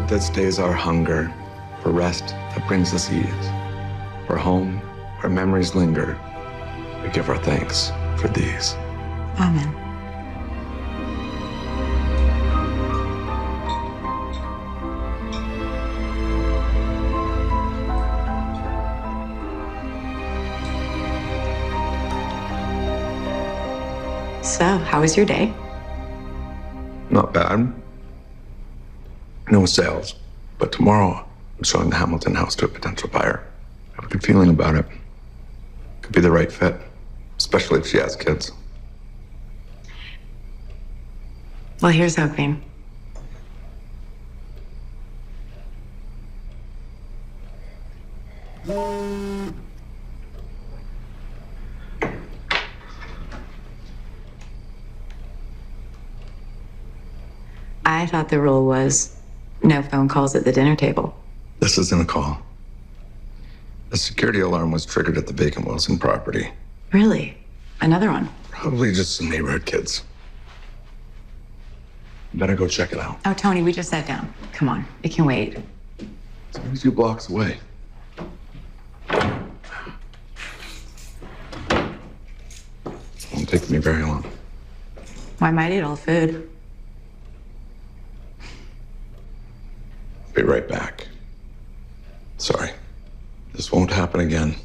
that stays our hunger, for rest that brings us ease, for home where memories linger, we give our thanks for these. Amen. So, how was your day? Not bad. No sales, but tomorrow I'm showing the Hamilton house to a potential buyer. I have a good feeling about it. Could be the right fit, especially if she has kids. Well, here's hoping. I thought the rule was no phone calls at the dinner table. This isn't a call. The security alarm was triggered at the vacant Wilson property. Really? Another one? Probably just some neighborhood kids. Better go check it out. Oh, Tony, we just sat down. Come on, it can wait. It's only 2 blocks away. Won't take me very long. Why might eat all the food? Be right back. Sorry. This won't happen again.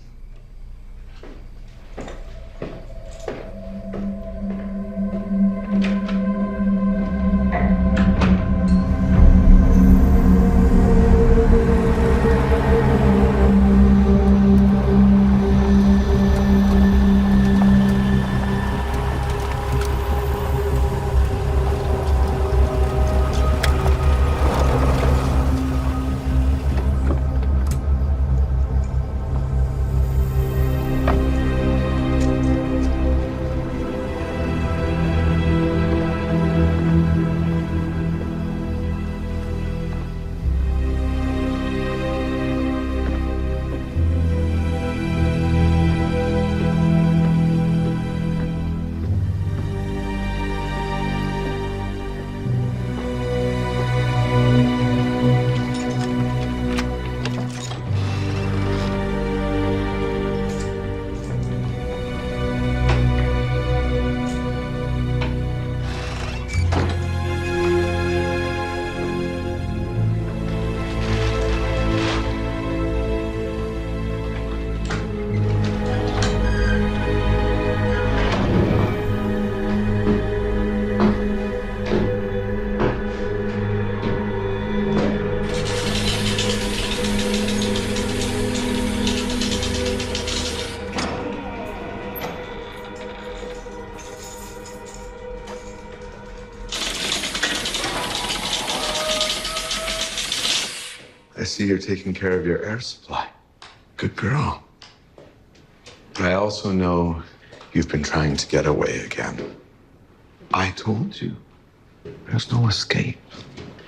I see you're taking care of your air supply. Good girl. I also know you've been trying to get away again. I told you. There's no escape.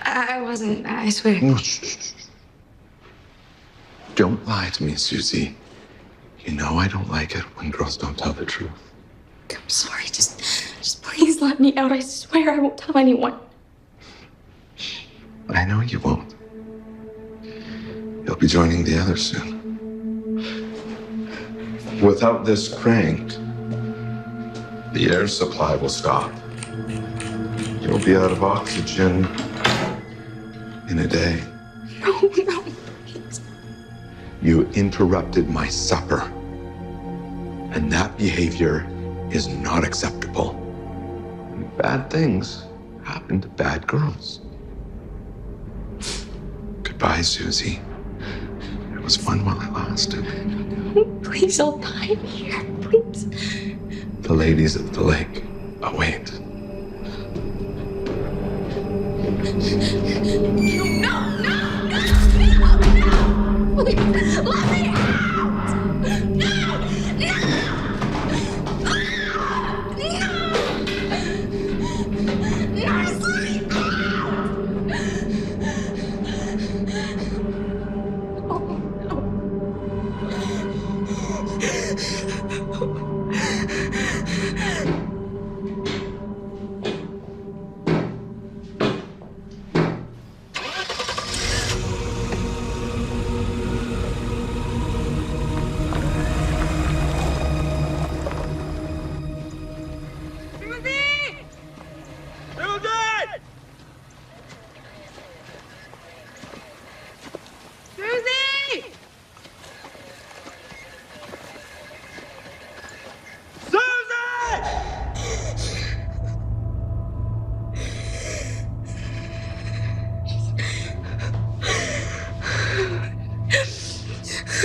I wasn't, I swear. No, shh. Don't lie to me, Susie. You know I don't like it when girls don't tell the truth. I'm sorry, just please let me out. I swear I won't tell anyone. I know you won't. You'll be joining the others soon. Without this crank, the air supply will stop. You'll be out of oxygen in a day. No, please. You interrupted my supper. And that behavior is not acceptable. Bad things happen to bad girls. Goodbye, Susie. It was fun while it lasted. Please, I'll die here. Please. The ladies of the lake await. No! Please, let me out!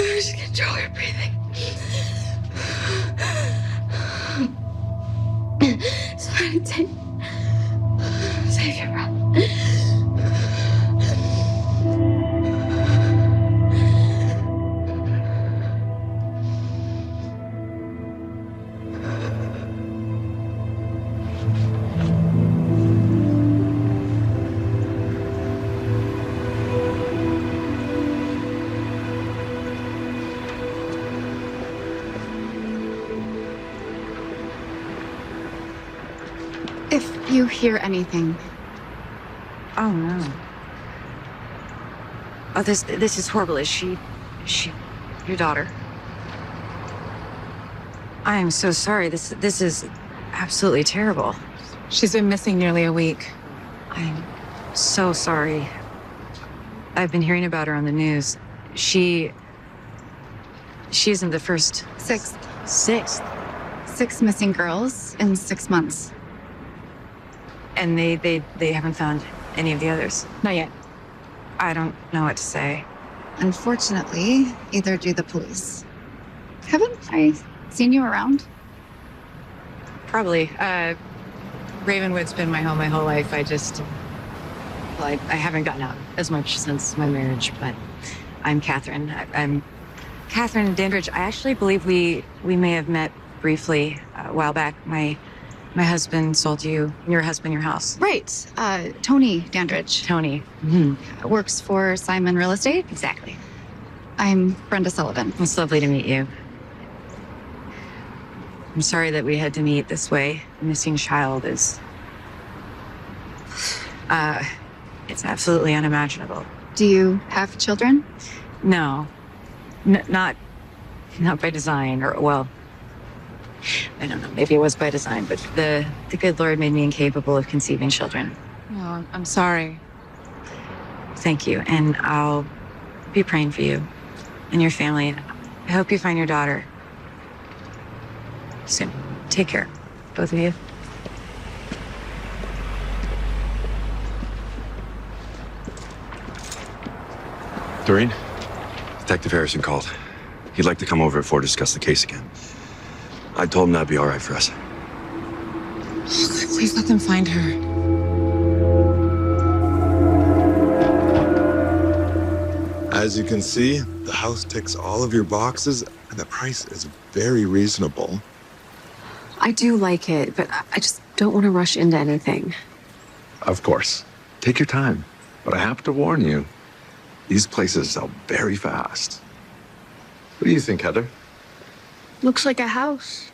Just control your breathing. Try to save your breath. If you hear anything, Oh, no. Oh, this is horrible. Is she, your daughter? I am so sorry. This is absolutely terrible. She's been missing nearly a week. I'm so sorry. I've been hearing about her on the news. She isn't the first. sixth Sixth. 6 missing girls in 6 months. And they haven't found any of the others. Not yet. I don't know what to say. Unfortunately, either do the police. Haven't I seen you around? Probably. Ravenwood's been my home my whole life. I haven't gotten out as much since my marriage, but I'm Catherine. I'm Catherine Dandridge. I actually believe we may have met briefly a while back. My husband sold your husband your house. Right. Tony Dandridge. Tony. Works for Simon Real Estate. Exactly. I'm Brenda Sullivan. It's lovely to meet you. I'm sorry that we had to meet this way. A missing child is... it's absolutely unimaginable. Do you have children? No. Not by design, or, well... I don't know, maybe it was by design, but the good Lord made me incapable of conceiving children. Oh, I'm sorry. Thank you, and I'll be praying for you and your family. I hope you find your daughter soon. Take care, both of you. Doreen? Detective Harrison called. He'd like to come over at 4 to discuss the case again. I told him that'd be all right for us. Please let them find her. As you can see, the house ticks all of your boxes, and the price is very reasonable. I do like it, but I just don't want to rush into anything. Of course. Take your time. But I have to warn you, these places sell very fast. What do you think, Heather? Looks like a house.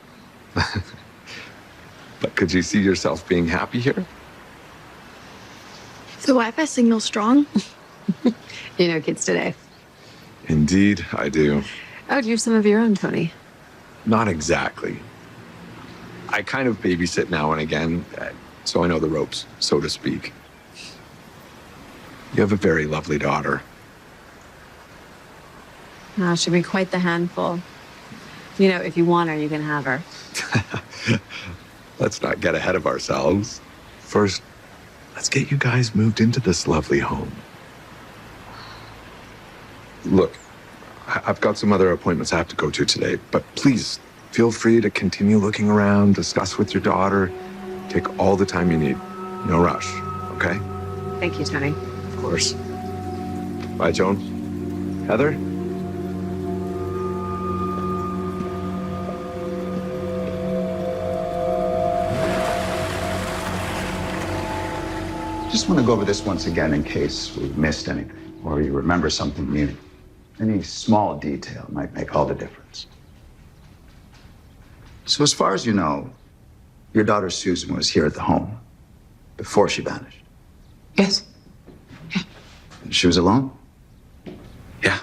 But could you see yourself being happy here? The Wi-Fi signal's strong. You know, kids today. Indeed, I do. Oh, do you have some of your own, Tony? Not exactly. I kind of babysit now and again, so I know the ropes, so to speak. You have a very lovely daughter. Oh, she'll be quite the handful. You know, if you want her, you can have her. Let's not get ahead of ourselves. First, let's get you guys moved into this lovely home. Look, I've got some other appointments I have to go to today, but please feel free to continue looking around, discuss with your daughter. Take all the time you need. No rush, okay? Thank you, Tony. Of course. Bye, Joan. Heather? Just want to go over this once again in case we missed anything or you remember something new. Any small detail might make all the difference. So as far as you know, your daughter Susan was here at the home before she vanished. Yes. And she was alone? Yeah.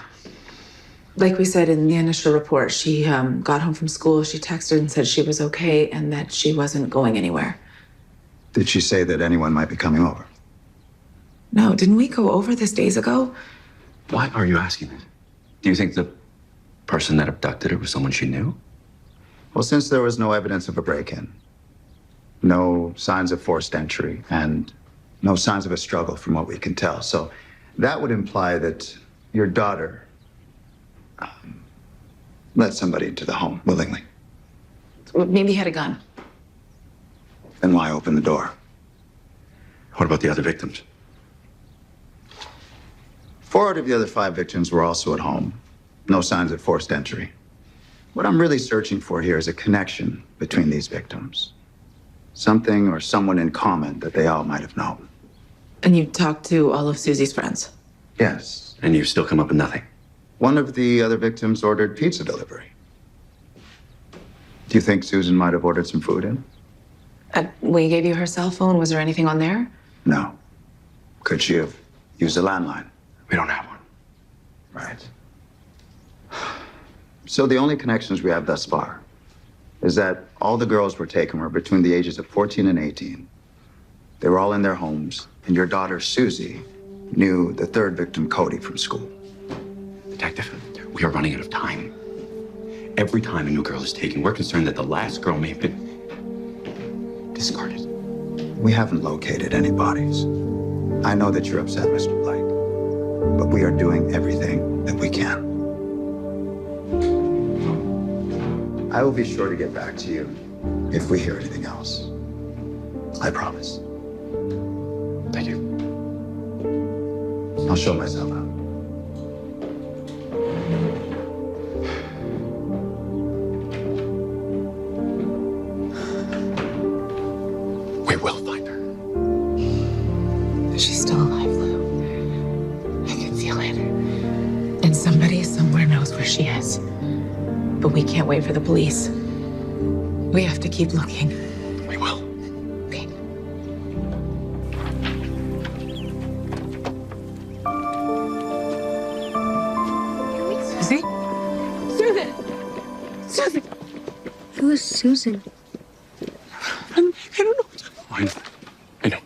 Like we said in the initial report, she got home from school. She texted and said she was okay and that she wasn't going anywhere. Did she say that anyone might be coming over? No, didn't we go over this days ago? Why are you asking this? Do you think the person that abducted her was someone she knew? Well, since there was no evidence of a break-in, no signs of forced entry, and no signs of a struggle from what we can tell. So that would imply that your daughter let somebody into the home willingly. Maybe he had a gun. Then why open the door? What about the other victims? 4 out of the other 5 victims were also at home. No signs of forced entry. What I'm really searching for here is a connection between these victims. Something or someone in common that they all might have known. And you talked to all of Susie's friends? Yes. And you've still come up with nothing. One of the other victims ordered pizza delivery. Do you think Susan might have ordered some food in? We gave you her cell phone. Was there anything on there? No. Could she have used a landline? We don't have one. Right. So the only connections we have thus far is that all the girls were taken were between the ages of 14 and 18. They were all in their homes, and your daughter, Susie, knew the 3rd victim, Cody, from school. Detective, we are running out of time. Every time a new girl is taken, we're concerned that the last girl may have been discarded. We haven't located any bodies. I know that you're upset, Mr. Blake, but we are doing everything that we can. I will be sure to get back to you if we hear anything else. I promise. Thank you. I'll show myself out. We will find her. She's still alive, Lou. I can feel it. And somebody somewhere knows where she is. But we can't wait for the police. We have to keep looking. We will. Okay. Susie? Susan! Susan! Who is Susan? I don't know. I know.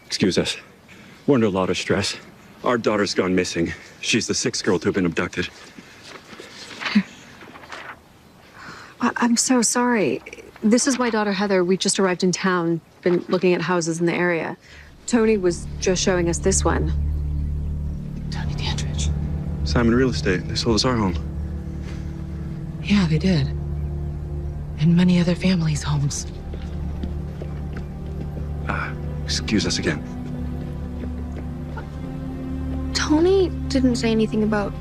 Excuse us. We're under a lot of stress. Our daughter's gone missing. She's the 6th girl to have been abducted. I'm so sorry. This is my daughter, Heather. We just arrived in town, been looking at houses in the area. Tony was just showing us this one. Tony Dandridge. Simon Real Estate. They sold us our home. Yeah, they did. And many other families' homes. Excuse us again. Tony didn't say anything about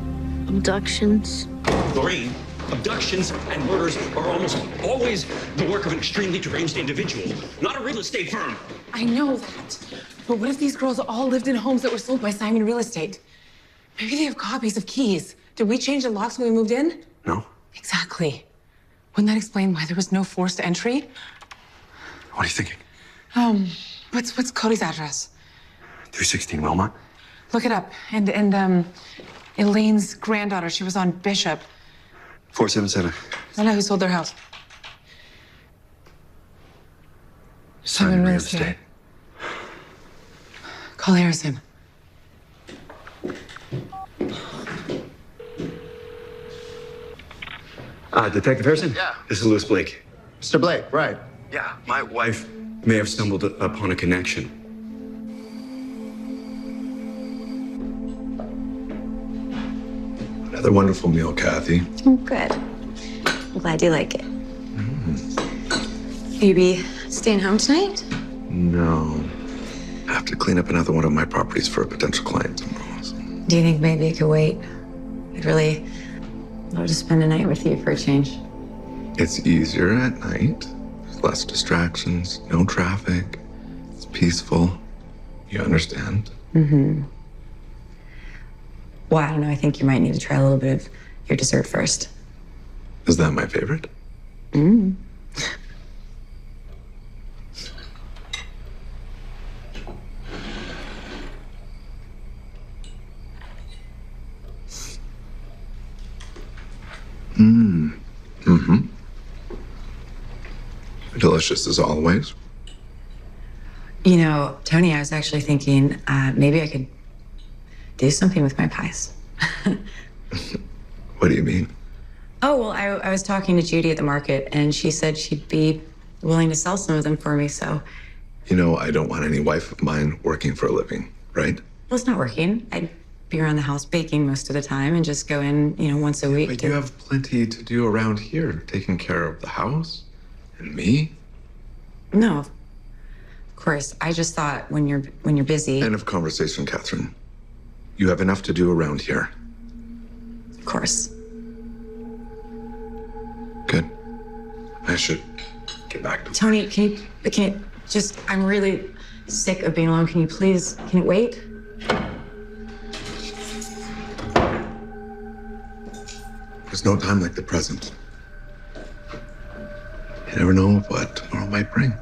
abductions. Lorraine, abductions and murders are almost always the work of an extremely deranged individual, not a real estate firm. I know that. But what if these girls all lived in homes that were sold by Simon Real Estate? Maybe they have copies of keys. Did we change the locks when we moved in? No? Exactly. Wouldn't that explain why there was no forced entry? What are you thinking? What's Cody's address? 316 Wilmot? Look it up. And Elaine's granddaughter, she was on Bishop. 477. I know who sold their house. Simon Real Estate. Call Harrison. Detective Harrison? Yeah. This is Louis Blake. Mr. Blake, right. Yeah, my wife may have stumbled upon a connection. Another wonderful meal, Kathy. Oh, good. I'm glad you like it. You be staying home tonight? No. I have to clean up another one of my properties for a potential client tomorrow. Do you think maybe it could wait? I'd really love to spend a night with you for a change. It's easier at night. There's less distractions, no traffic. It's peaceful. You understand? Mm-hmm. Well, I don't know. I think you might need to try a little bit of your dessert first. Is that my favorite? Mm. Mm-hmm. Delicious as always. You know, Tony, I was actually thinking maybe I could do something with my pies. What do you mean? Oh, well, I was talking to Judy at the market, and she said she'd be willing to sell some of them for me, so. You know, I don't want any wife of mine working for a living, right? Well, it's not working. I be around the house baking most of the time and just go in, once a week. But you have plenty to do around here, taking care of the house and me. No, of course. I just thought when you're busy. End of conversation, Catherine. You have enough to do around here. Of course. Good. I should get back to Tony, can you just, I'm really sick of being alone. Can it wait? There's no time like the present. You never know what tomorrow might bring.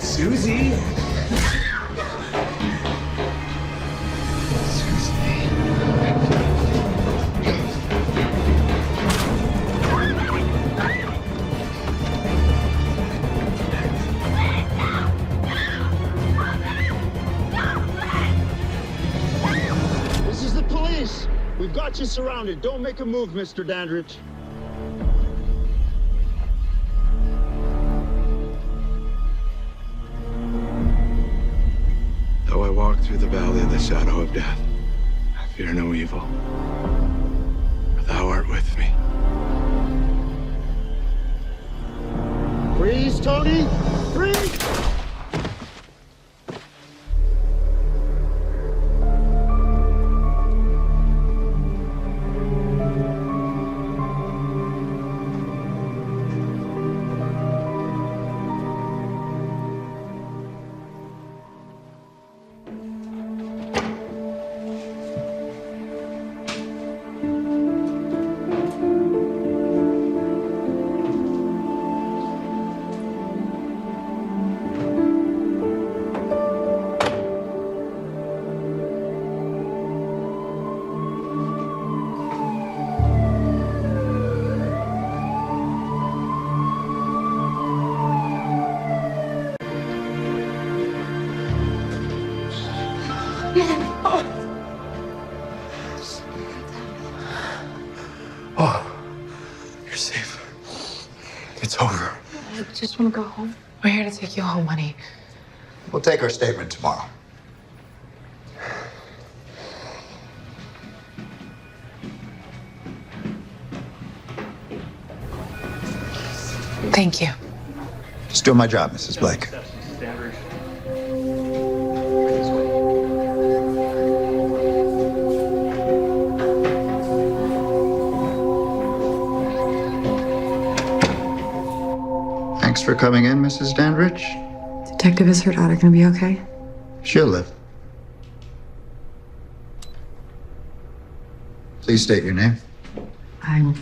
Susie? This is the police. We've got you surrounded. Don't make a move, Mr. Dandridge. Though I walk through the valley of the shadow of death, I fear no evil. For thou art with me. Freeze, Tony! Freeze! Oh, you're safe. It's over. I just want to go home. We're here to take you home, honey. We'll take our statement tomorrow. Thank you. Just doing my job, Mrs. Blake. Thanks for coming in, Mrs. Dandridge. Detective, is her daughter gonna be okay? She'll live. Please state your name. I'm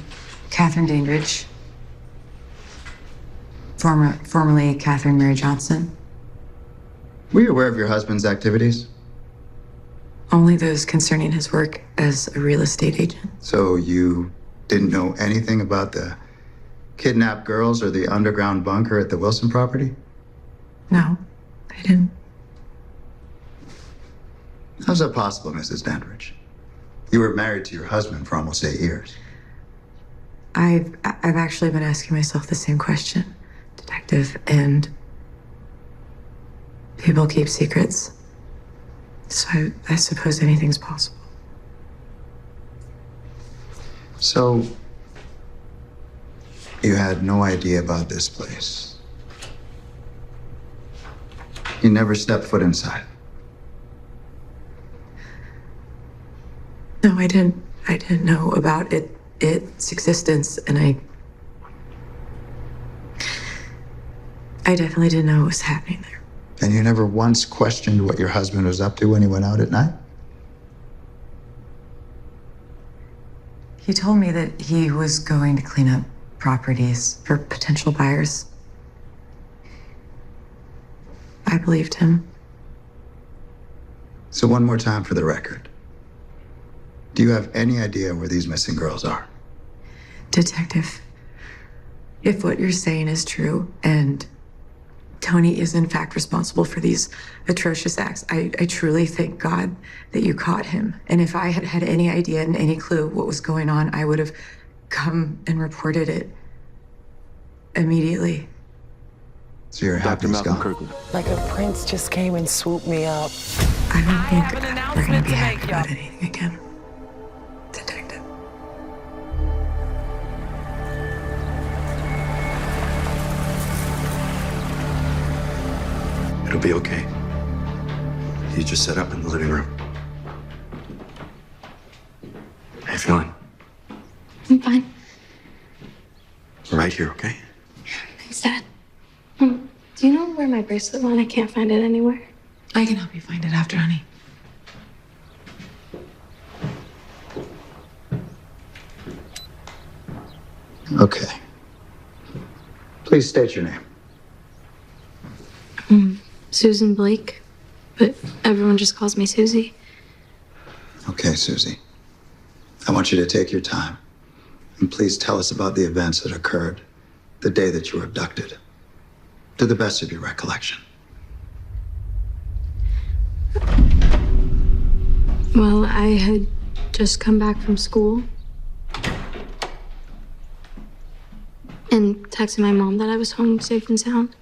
Catherine Dandridge. Formerly Catherine Mary Johnson. Were you aware of your husband's activities? Only those concerning his work as a real estate agent. So you didn't know anything about the kidnapped girls or the underground bunker at the Wilson property? No, I didn't. How's that possible, Mrs. Dandridge? You were married to your husband for almost 8 years. I've actually been asking myself the same question, Detective, and people keep secrets. So I suppose anything's possible. So, You had no idea about this place. You never stepped foot inside. No, I didn't. I didn't know about its existence, and I definitely didn't know what was happening there. And you never once questioned what your husband was up to when he went out at night? He told me that he was going to clean up properties for potential buyers. I believed him. So one more time for the record. Do you have any idea where these missing girls are? Detective, if what you're saying is true, and Tony is in fact responsible for these atrocious acts, I truly thank God that you caught him. And if I had had any idea and any clue what was going on, I would have come and reported it immediately. So you're happy he's gone? Like a prince just came and swooped me up. I don't think we're going to be happy about anything again. Detective. It'll be okay. You just set up in the living room. How you feeling? I'm fine. We're right here, okay? Thanks, Dad. Do you know where my bracelet went? I can't find it anywhere. I can help you find it after, honey. Okay. Please state your name. Susan Blake, but everyone just calls me Susie. Okay, Susie. I want you to take your time. And please tell us about the events that occurred the day that you were abducted, to the best of your recollection. Well, I had just come back from school and texted my mom that I was home safe and sound.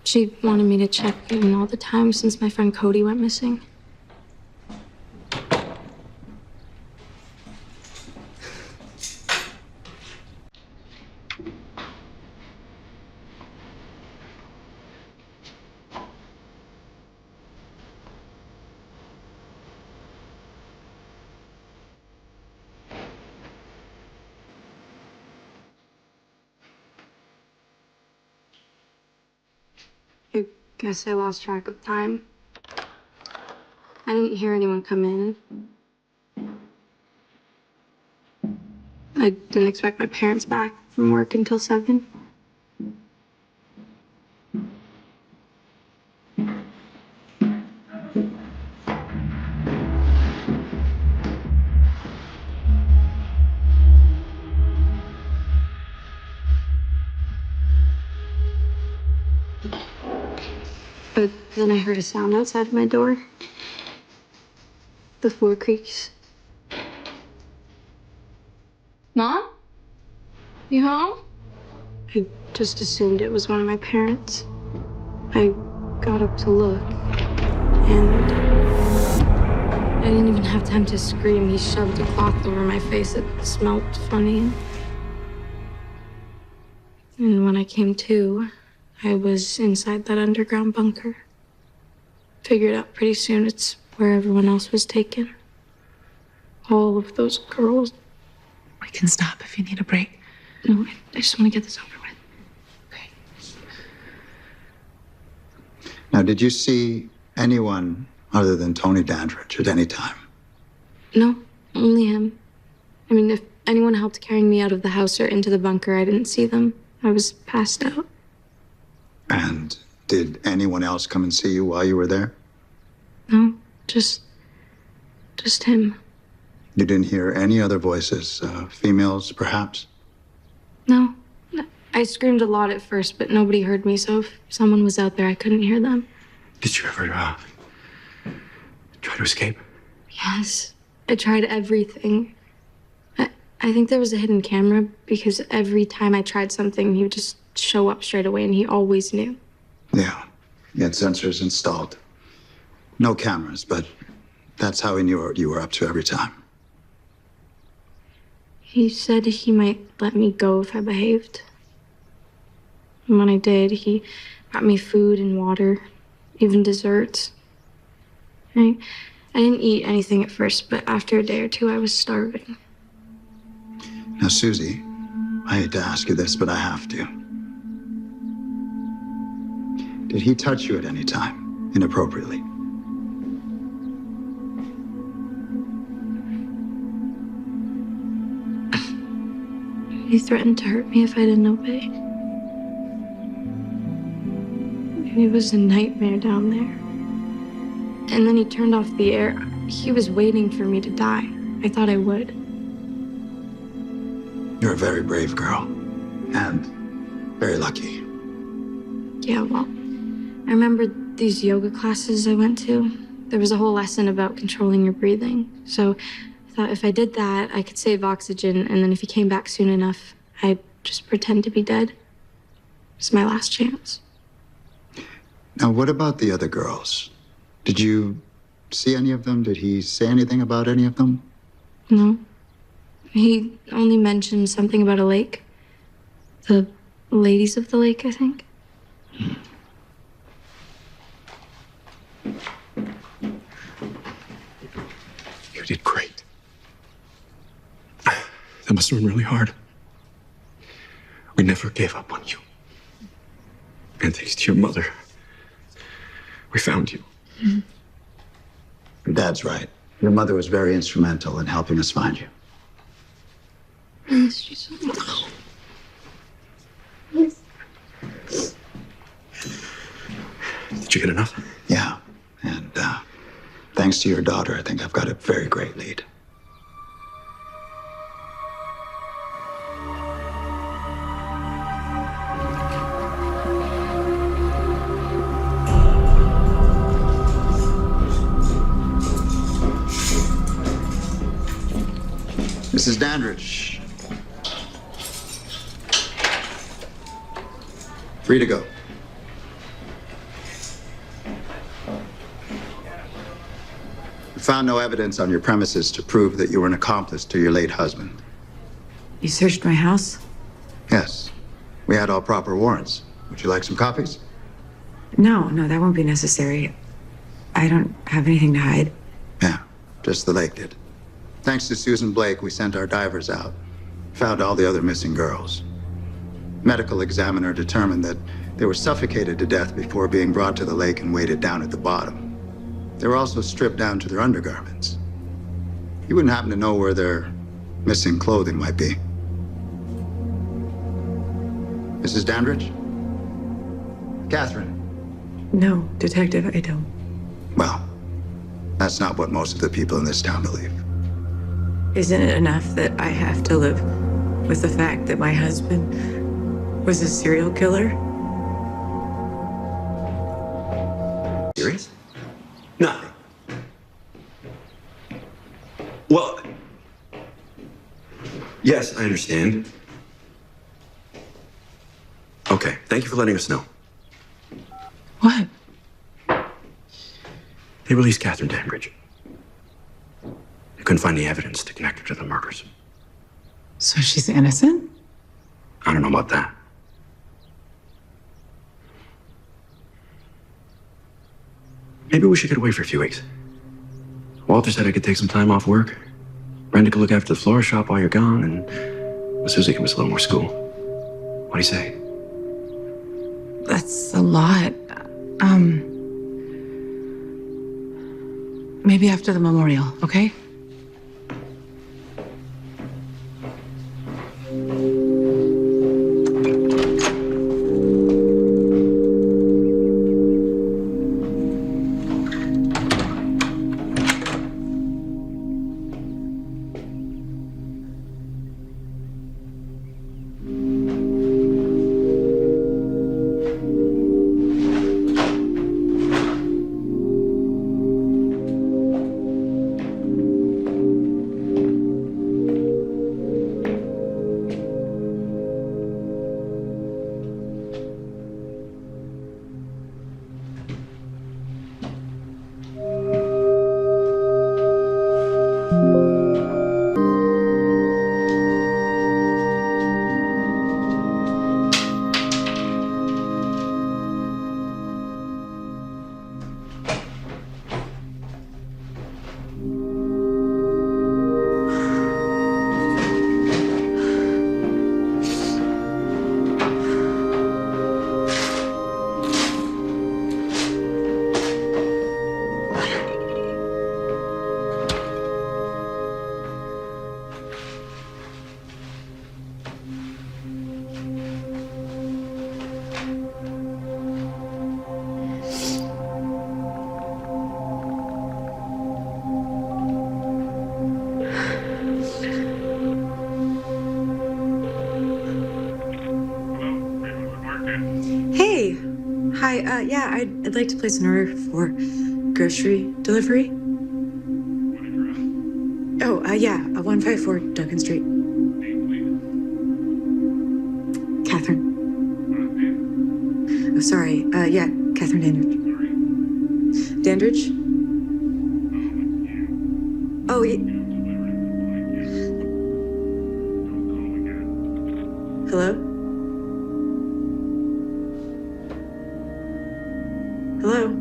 She wanted me to check in all the time since my friend Cody went missing. I guess I lost track of time. I didn't hear anyone come in. I didn't expect my parents back from work until 7. But then I heard a sound outside my door. The floor creaks. Mom? You home? I just assumed it was one of my parents. I got up to look, and I didn't even have time to scream. He shoved a cloth over my face. It smelled funny. And when I came to, I was inside that underground bunker. Figured out pretty soon it's where everyone else was taken. All of those girls. We can stop if you need a break. No, I just want to get this over with. Okay. Now, did you see anyone other than Tony Dandridge at any time? No, only him. I mean, if anyone helped carrying me out of the house or into the bunker, I didn't see them. I was passed out. And did anyone else come and see you while you were there? No, just him. You didn't hear any other voices, females perhaps? No. I screamed a lot at first, but nobody heard me, so if someone was out there, I couldn't hear them. Did you ever try to escape? Yes, I tried everything. I think there was a hidden camera because every time I tried something, he would just show up straight away, and he always knew. Yeah, he had sensors installed. No cameras, but that's how he knew what you were up to every time. He said he might let me go if I behaved. And when I did, he brought me food and water, even desserts. I didn't eat anything at first, but after a day or two, I was starving. Now, Susie, I hate to ask you this, but I have to. Did he touch you at any time, inappropriately? He threatened to hurt me if I didn't obey. It was a nightmare down there. And then he turned off the air. He was waiting for me to die. I thought I would. You're a very brave girl. And very lucky. Yeah, well, I remember these yoga classes I went to. There was a whole lesson about controlling your breathing. So I thought if I did that, I could save oxygen. And then if he came back soon enough, I'd just pretend to be dead. It's my last chance. Now, what about the other girls? Did you see any of them? Did he say anything about any of them? No. He only mentioned something about a lake. The ladies of the lake, I think. You did great. That must have been really hard. We never gave up on you. And thanks to your mother, we found you. Dad's right. Your mother was very instrumental in helping us find you. I miss you so much. Did you get enough? Yeah. And thanks to your daughter, I think I've got a very great lead. Mrs. Dandridge. Free to go. We found no evidence on your premises to prove that you were an accomplice to your late husband. You searched my house? Yes. We had all proper warrants. Would you like some copies? No, that won't be necessary. I don't have anything to hide. Yeah, just the lake did. Thanks to Susan Blake, we sent our divers out. Found all the other missing girls. Medical examiner determined that they were suffocated to death before being brought to the lake and weighted down at the bottom. They were also stripped down to their undergarments. You wouldn't happen to know where their missing clothing might be? Mrs. Dandridge? Catherine? No, Detective, I don't. Well, that's not what most of the people in this town believe. Isn't it enough that I have to live with the fact that my husband was a serial killer? Serious? Nothing. Well, yes, I understand. Okay, thank you for letting us know. What? They released Catherine Dandridge. They couldn't find any evidence to connect her to the murders. So she's innocent? I don't know about that. Maybe we should get away for a few weeks. Walter said I could take some time off work. Brenda could look after the florist shop while you're gone, and Susie can miss a little more school. What do you say? That's a lot. Maybe after the memorial, okay? Hey. Hi. Yeah, I'd like to place an order for grocery delivery. Oh, yeah, 154 Duncan Street. Catherine. Oh, sorry. Yeah, Catherine Dandridge. Dandridge? Oh, hello? Hello?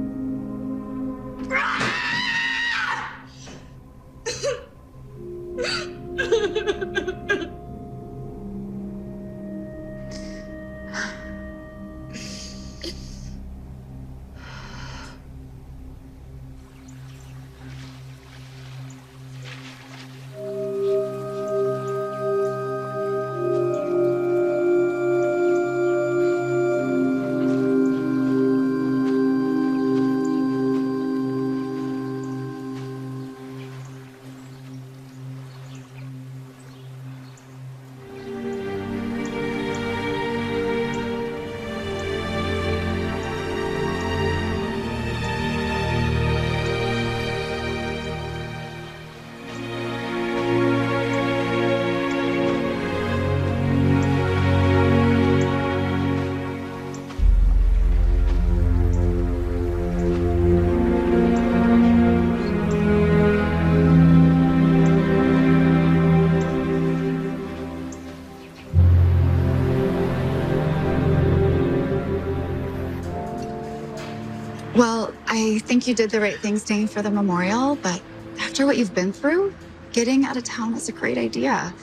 Well, I think you did the right thing staying for the memorial, but after what you've been through, getting out of town is a great idea.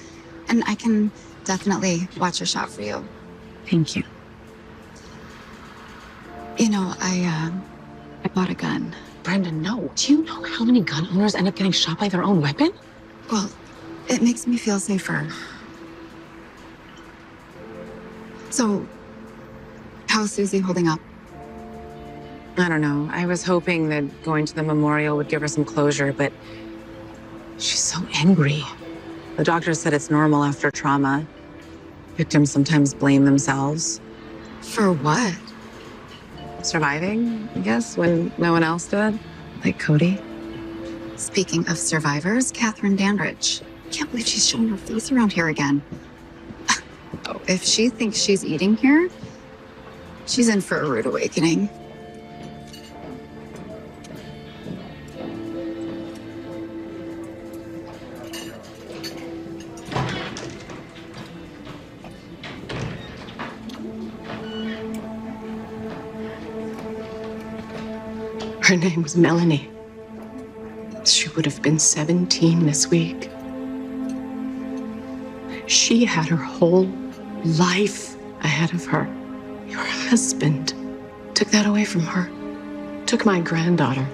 And I can definitely watch a shot for you. Thank you. You know, I bought a gun. Brendan, no. Do you know how many gun owners end up getting shot by their own weapon? Well, it makes me feel safer. So, how's Susie holding up? I don't know. I was hoping that going to the memorial would give her some closure, but she's so angry. The doctor said it's normal after trauma. Victims sometimes blame themselves. For what? Surviving, I guess, when no one else did. Like Cody. Speaking of survivors, Catherine Dandridge. Can't believe she's showing her face around here again. Oh, if she thinks she's eating here, she's in for a rude awakening. Her name was Melanie. She would have been 17 this week. She had her whole life ahead of her. Your husband took that away from her. Took my granddaughter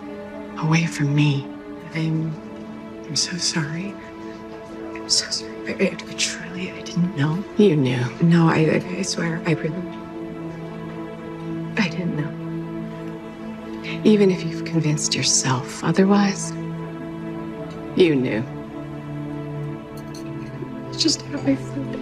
away from me. I'm so sorry. I'm so sorry. I truly, I didn't know. You knew. No, I swear, I didn't know. Even if you've convinced yourself otherwise, you knew. Just have my food.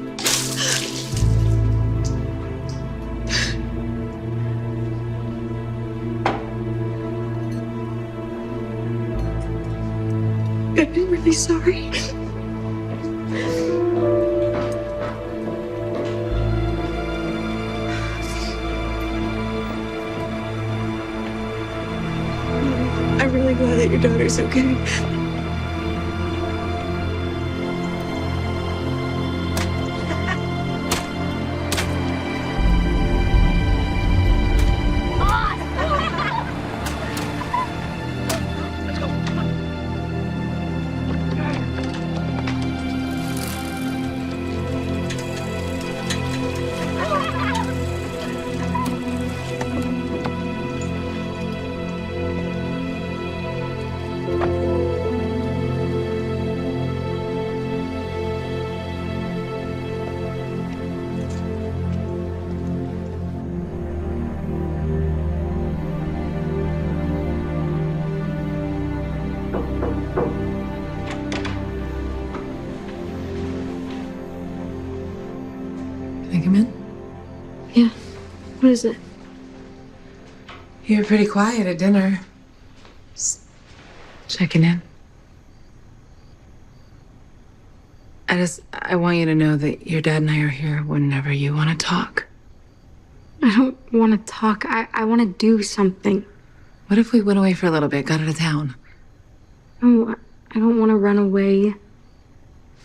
I'm really sorry. I'm really glad that your daughter's okay. Can I come in? Yeah. What is it? You were pretty quiet at dinner. Just checking in. I want you to know that your dad and I are here whenever you want to talk. I don't want to talk. I want to do something. What if we went away for a little bit, got out of town? Oh, I don't want to run away.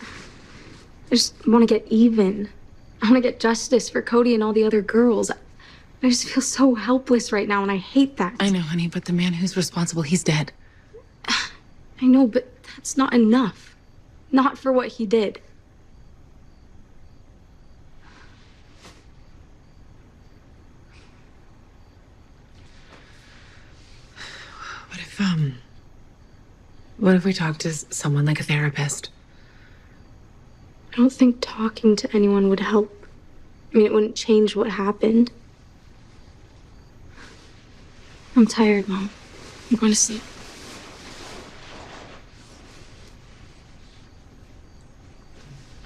I just want to get even. I want to get justice for Cody and all the other girls. I just feel so helpless right now, and I hate that. I know, honey, but the man who's responsible, he's dead. I know, but that's not enough. Not for what he did. What if we talk to someone like a therapist? I don't think talking to anyone would help. I mean, it wouldn't change what happened. I'm tired, Mom. I'm going to sleep.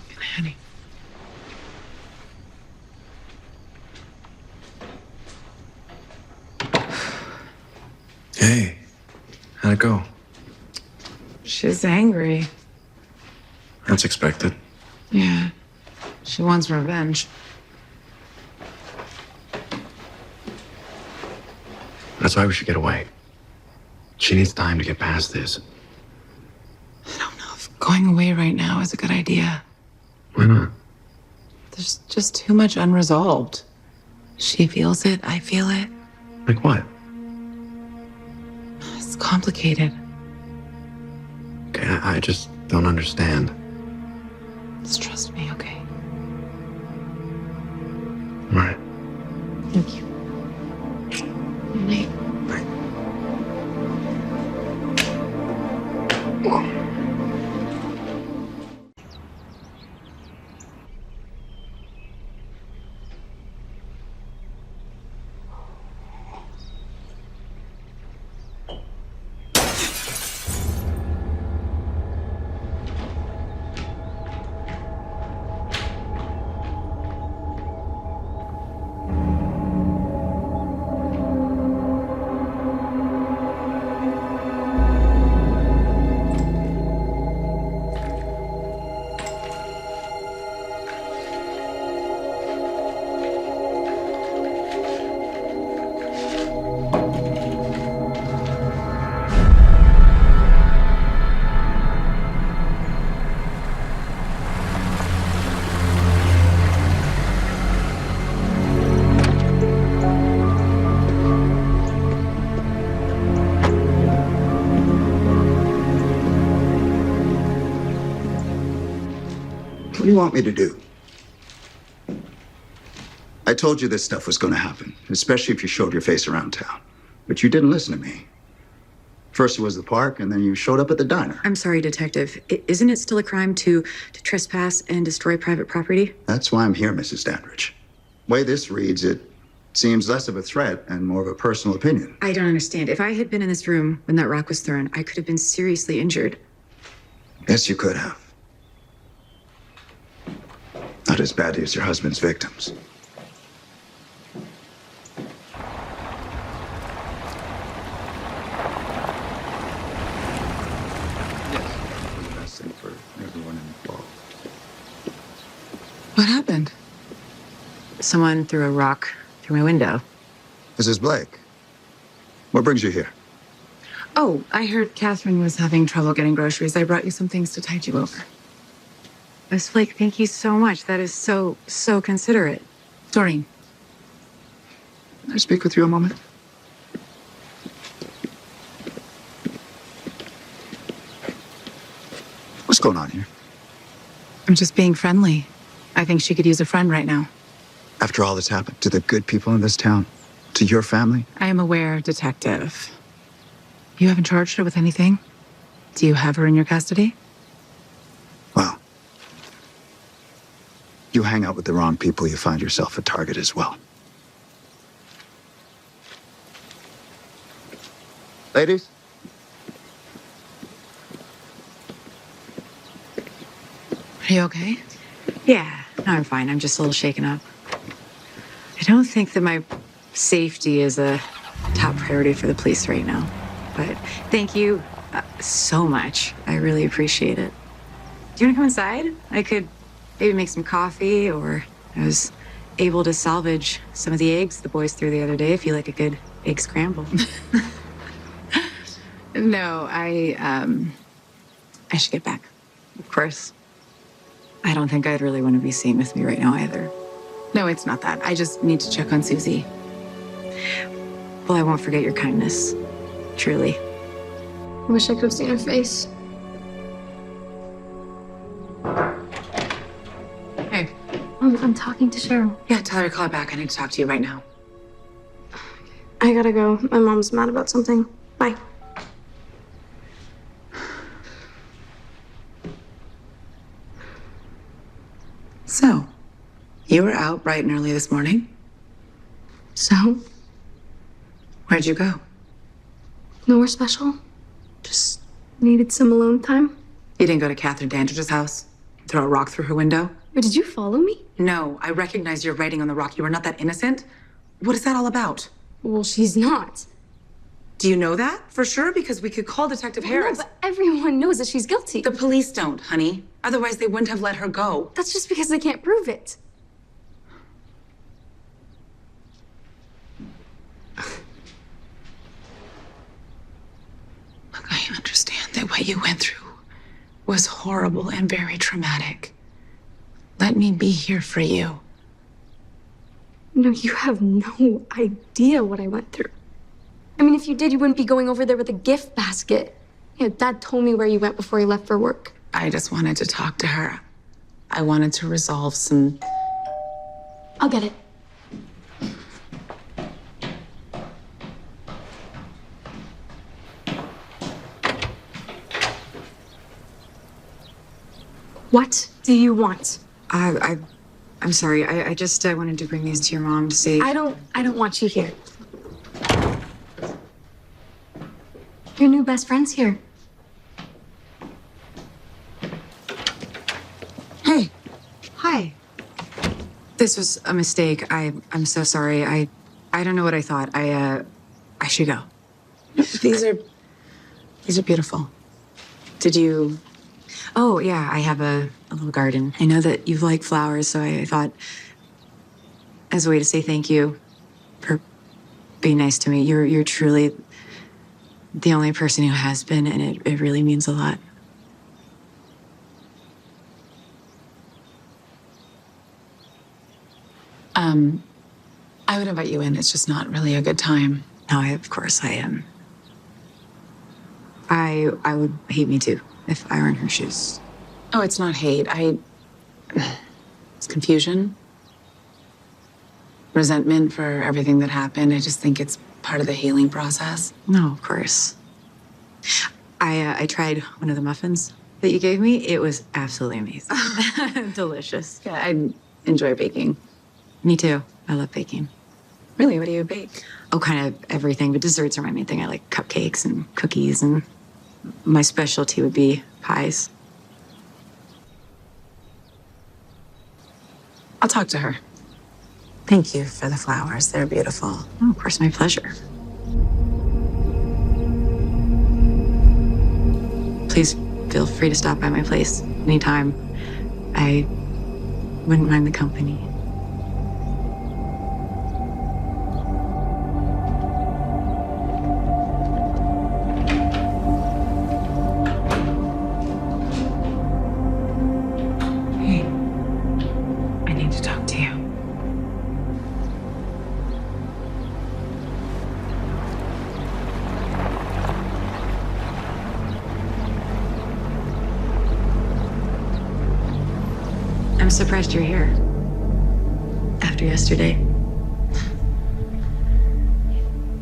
Good night, honey. Hey, how'd it go? She's angry. That's expected. Yeah. She wants revenge. That's why we should get away. She needs time to get past this. I don't know if going away right now is a good idea. Why not? There's just too much unresolved. She feels it, I feel it. Like what? It's complicated. Okay, I just don't understand. Just trust me, okay? All right. Thank you. Good night. What do you want me to do? I told you this stuff was going to happen, especially if you showed your face around town. But you didn't listen to me. First it was the park, and then you showed up at the diner. I'm sorry, Detective. Isn't it still a crime to trespass and destroy private property? That's why I'm here, Mrs. Dandridge. The way this reads, it seems less of a threat and more of a personal opinion. I don't understand. If I had been in this room when that rock was thrown, I could have been seriously injured. Yes, you could have. Not as badly as your husband's victims. For everyone involved. What happened? Someone threw a rock through my window. Mrs. Blake, what brings you here? Oh, I heard Catherine was having trouble getting groceries. I brought you some things to tide you over. Miss Blake, thank you so much. That is so considerate. Doreen. Can I speak with you a moment? What's going on here? I'm just being friendly. I think she could use a friend right now. After all that's happened to the good people in this town, to your family? I am aware, Detective. You haven't charged her with anything? Do you have her in your custody? Well, you hang out with the wrong people, you find yourself a target as well. Ladies? Are you okay? Yeah, no, I'm fine. I'm just a little shaken up. I don't think that my safety is a top priority for the police right now. But thank you so much. I really appreciate it. Do you want to come inside? I could maybe make some coffee, or I was able to salvage some of the eggs the boys threw the other day if you like a good egg scramble. No, I should get back. Of course. I don't think I'd really want to be seen with me right now either. No, it's not that. I just need to check on Susie. Well, I won't forget your kindness. Truly. I wish I could have seen her face. Hey. I'm talking to Cheryl. Yeah, tell her to call her back. I need to talk to you right now. I gotta go. My mom's mad about something. Bye. So, you were out bright and early this morning. So? Where'd you go? Nowhere special. Just needed some alone time. You didn't go to Catherine Dandridge's house? Throw a rock through her window? Wait, did you follow me? No, I recognize your writing on the rock. You are not that innocent. What is that all about? Well, she's not. Do you know that for sure? Because we could call Detective Harris. No, but everyone knows that she's guilty. The police don't, honey. Otherwise, they wouldn't have let her go. That's just because they can't prove it. Look, I understand that what you went through was horrible and very traumatic. Let me be here for you. No, you have no idea what I went through. I mean, if you did, you wouldn't be going over there with a gift basket. Yeah, Dad told me where you went before he left for work. I just wanted to talk to her. I wanted to resolve some... I'll get it. What do you want? I'm sorry. I just wanted to bring these to your mom to say. I don't want you here. Your new best friend's here. Hey. Hi. This was a mistake. I'm so sorry. I don't know what I thought. I should go. These are beautiful. Did you... Oh, yeah, I have a little garden. I know that you like flowers, so I thought as a way to say thank you for being nice to me. You're truly the only person who has been, and it really means a lot. I would invite you in. It's just not really a good time. No, of course I am. I would hate me too if I were in her shoes. Oh, it's not hate. It's confusion. Resentment for everything that happened. I just think it's part of the healing process. No, of course. I tried one of the muffins that you gave me. It was absolutely amazing. Delicious. Yeah, I enjoy baking. Me too. I love baking. Really? What do you bake? Oh, kind of everything, but desserts are my main thing. I like cupcakes and cookies, and my specialty would be pies. I'll talk to her. Thank you for the flowers. They're beautiful. Oh, of course, my pleasure. Please feel free to stop by my place anytime. I wouldn't mind the company. Hey, I need to talk to you. I'm surprised you're here. After yesterday.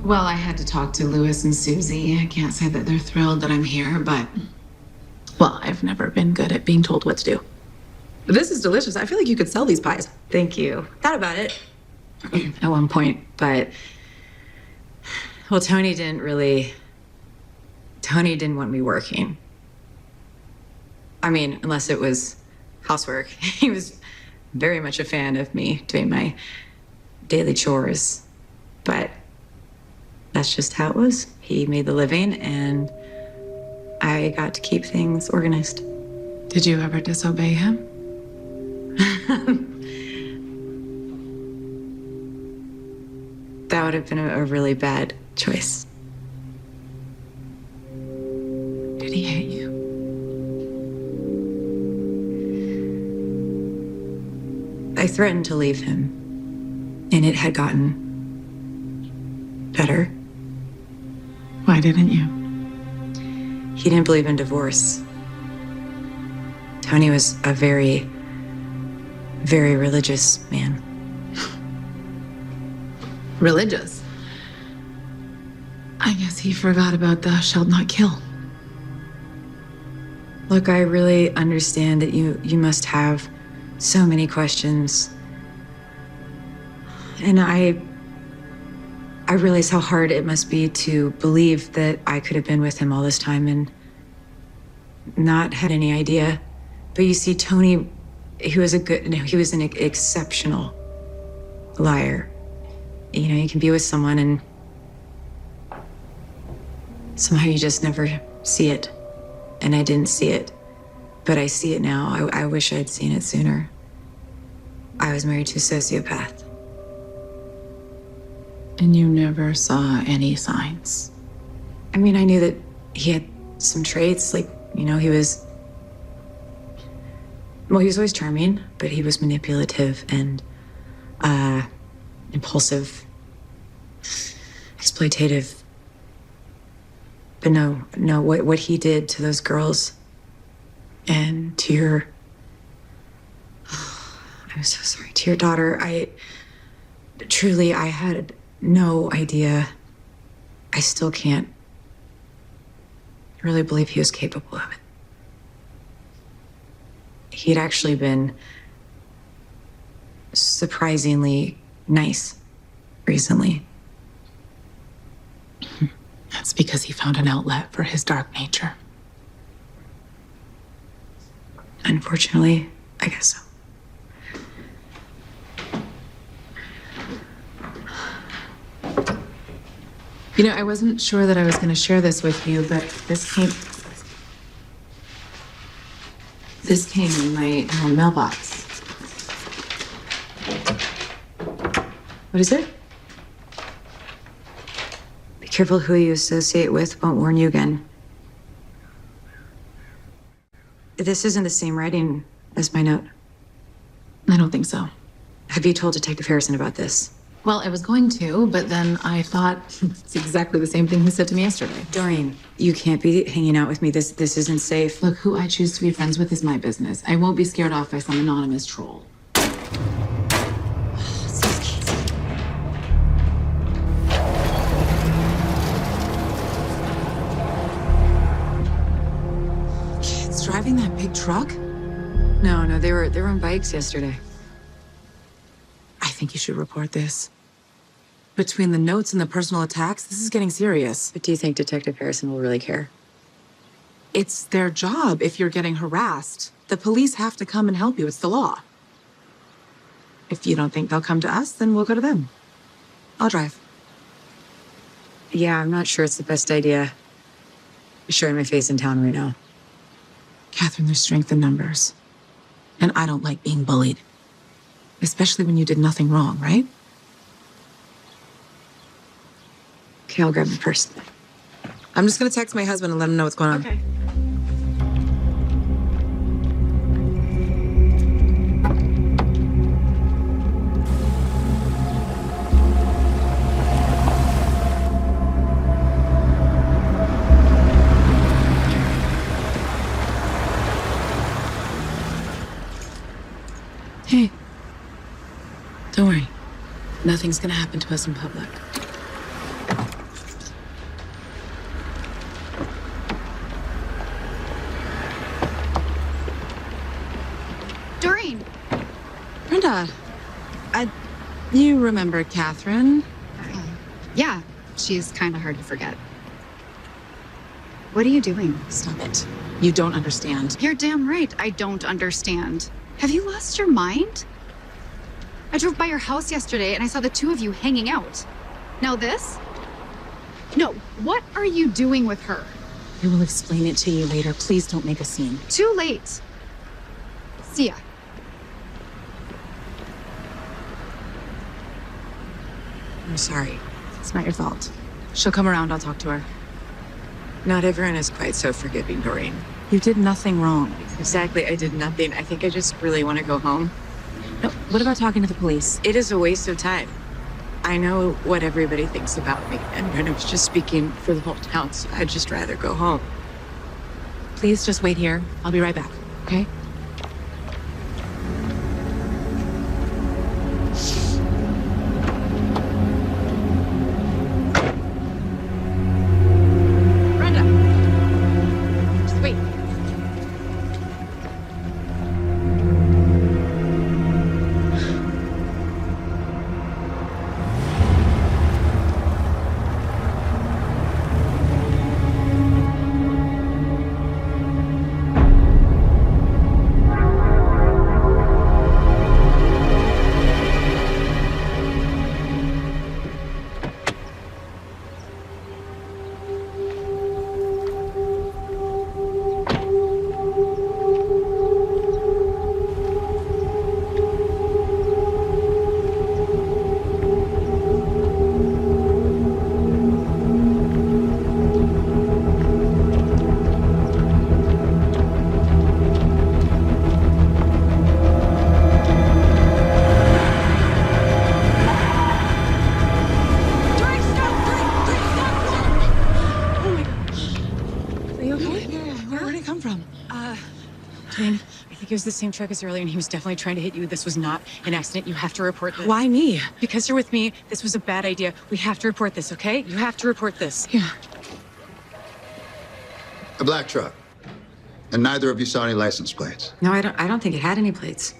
Well, I had to talk to Louis and Susie. I can't say that they're thrilled that I'm here, but... Well, I've never been good at being told what to do. But this is delicious. I feel like you could sell these pies. Thank you. Thought about it. At one point, but... Well, Tony didn't want me working. I mean, unless it was housework. He was very much a fan of me doing my daily chores. But that's just how it was. He made the living, and I got to keep things organized. Did you ever disobey him? That would have been a really bad choice. Did he hate you? I threatened to leave him, and it had gotten better. Why didn't you? He didn't believe in divorce. Tony was a very, very religious man. Religious? I guess he forgot about thou shalt not kill. Look, I really understand that you must have so many questions. And I realize how hard it must be to believe that I could have been with him all this time and not had any idea. But you see, Tony, he was an exceptional liar. You know, you can be with someone and somehow you just never see it. And I didn't see it, but I see it now. I wish I'd seen it sooner. I was married to a sociopath. And you never saw any signs? I mean, I knew that he had some traits, like, you know, he was always charming, but he was manipulative and impulsive, exploitative. But no, what he did to those girls and to your, I'm so sorry, to your daughter, I had no idea. I still can't really believe he was capable of it. He'd actually been surprisingly nice recently. That's because he found an outlet for his dark nature. Unfortunately, I guess so. You know, I wasn't sure that I was going to share this with you, but this came in my mailbox. What is it? Be careful who you associate with. Won't warn you again. This isn't the same writing as my note. I don't think so. Have you told Detective Harrison about this? Well, I was going to, but then I thought it's exactly the same thing he said to me yesterday. Doreen, you can't be hanging out with me. This isn't safe. Look, who I choose to be friends with is my business. I won't be scared off by some anonymous troll. Kids driving that big truck? No, they were on bikes yesterday. I think you should report this. Between the notes and the personal attacks, this is getting serious. But do you think Detective Harrison will really care? It's their job if you're getting harassed. The police have to come and help you. It's the law. If you don't think they'll come to us, then we'll go to them. I'll drive. Yeah, I'm not sure it's the best idea. Showing my face in town right now. Catherine, there's strength in numbers. And I don't like being bullied. Especially when you did nothing wrong, right? Okay, I'll grab the purse. I'm just gonna text my husband and let him know what's going on. Okay. Hey. Don't worry. Nothing's gonna happen to us in public. Doreen! Brenda, you remember Catherine? Yeah, she's kind of hard to forget. What are you doing? Stop it. You don't understand. You're damn right, I don't understand. Have you lost your mind? I drove by your house yesterday and I saw the two of you hanging out. Now this? No, what are you doing with her? I will explain it to you later. Please don't make a scene. Too late. See ya. I'm sorry. It's not your fault. She'll come around. I'll talk to her. Not everyone is quite so forgiving, Doreen. You did nothing wrong. Exactly, I did nothing. I think I just really want to go home. No, what about talking to the police? It is a waste of time. I know what everybody thinks about me, and I was just speaking for the whole town, so I'd just rather go home. Please just wait here. I'll be right back, okay? Brenda! Just wait. I think it was the same truck as earlier, and he was definitely trying to hit you. This was not an accident. You have to report this. Why me? Because you're with me. This was a bad idea. We have to report this, okay? You have to report this. Yeah. A black truck. And neither of you saw any license plates. No, I don't think it had any plates.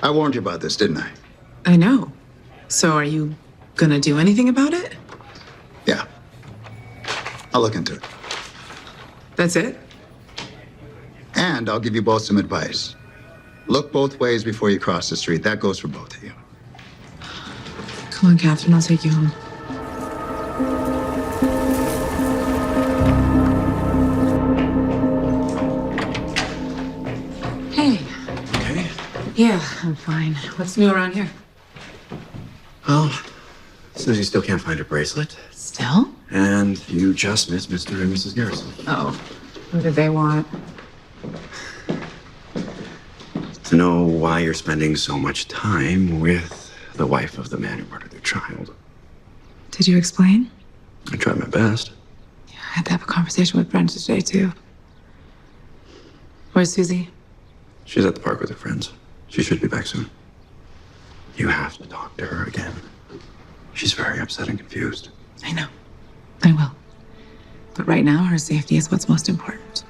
I warned you about this, didn't I? I know. So are you gonna do anything about it? Yeah. I'll look into it. That's it? And I'll give you both some advice. Look both ways before you cross the street. That goes for both of you. Come on, Catherine, I'll take you home. Hey. Okay. Yeah, I'm fine. What's new around here? Well, Susie still can't find her bracelet. Still? And you just missed Mr. and Mrs. Garrison. Oh. What did they want? To know why you're spending so much time with the wife of the man who murdered their child. Did you explain? I tried my best. Yeah, I had to have a conversation with Brenda today, too. Where's Susie? She's at the park with her friends. She should be back soon. You have to talk to her again. She's very upset and confused. I know. I will. But right now, her safety is what's most important.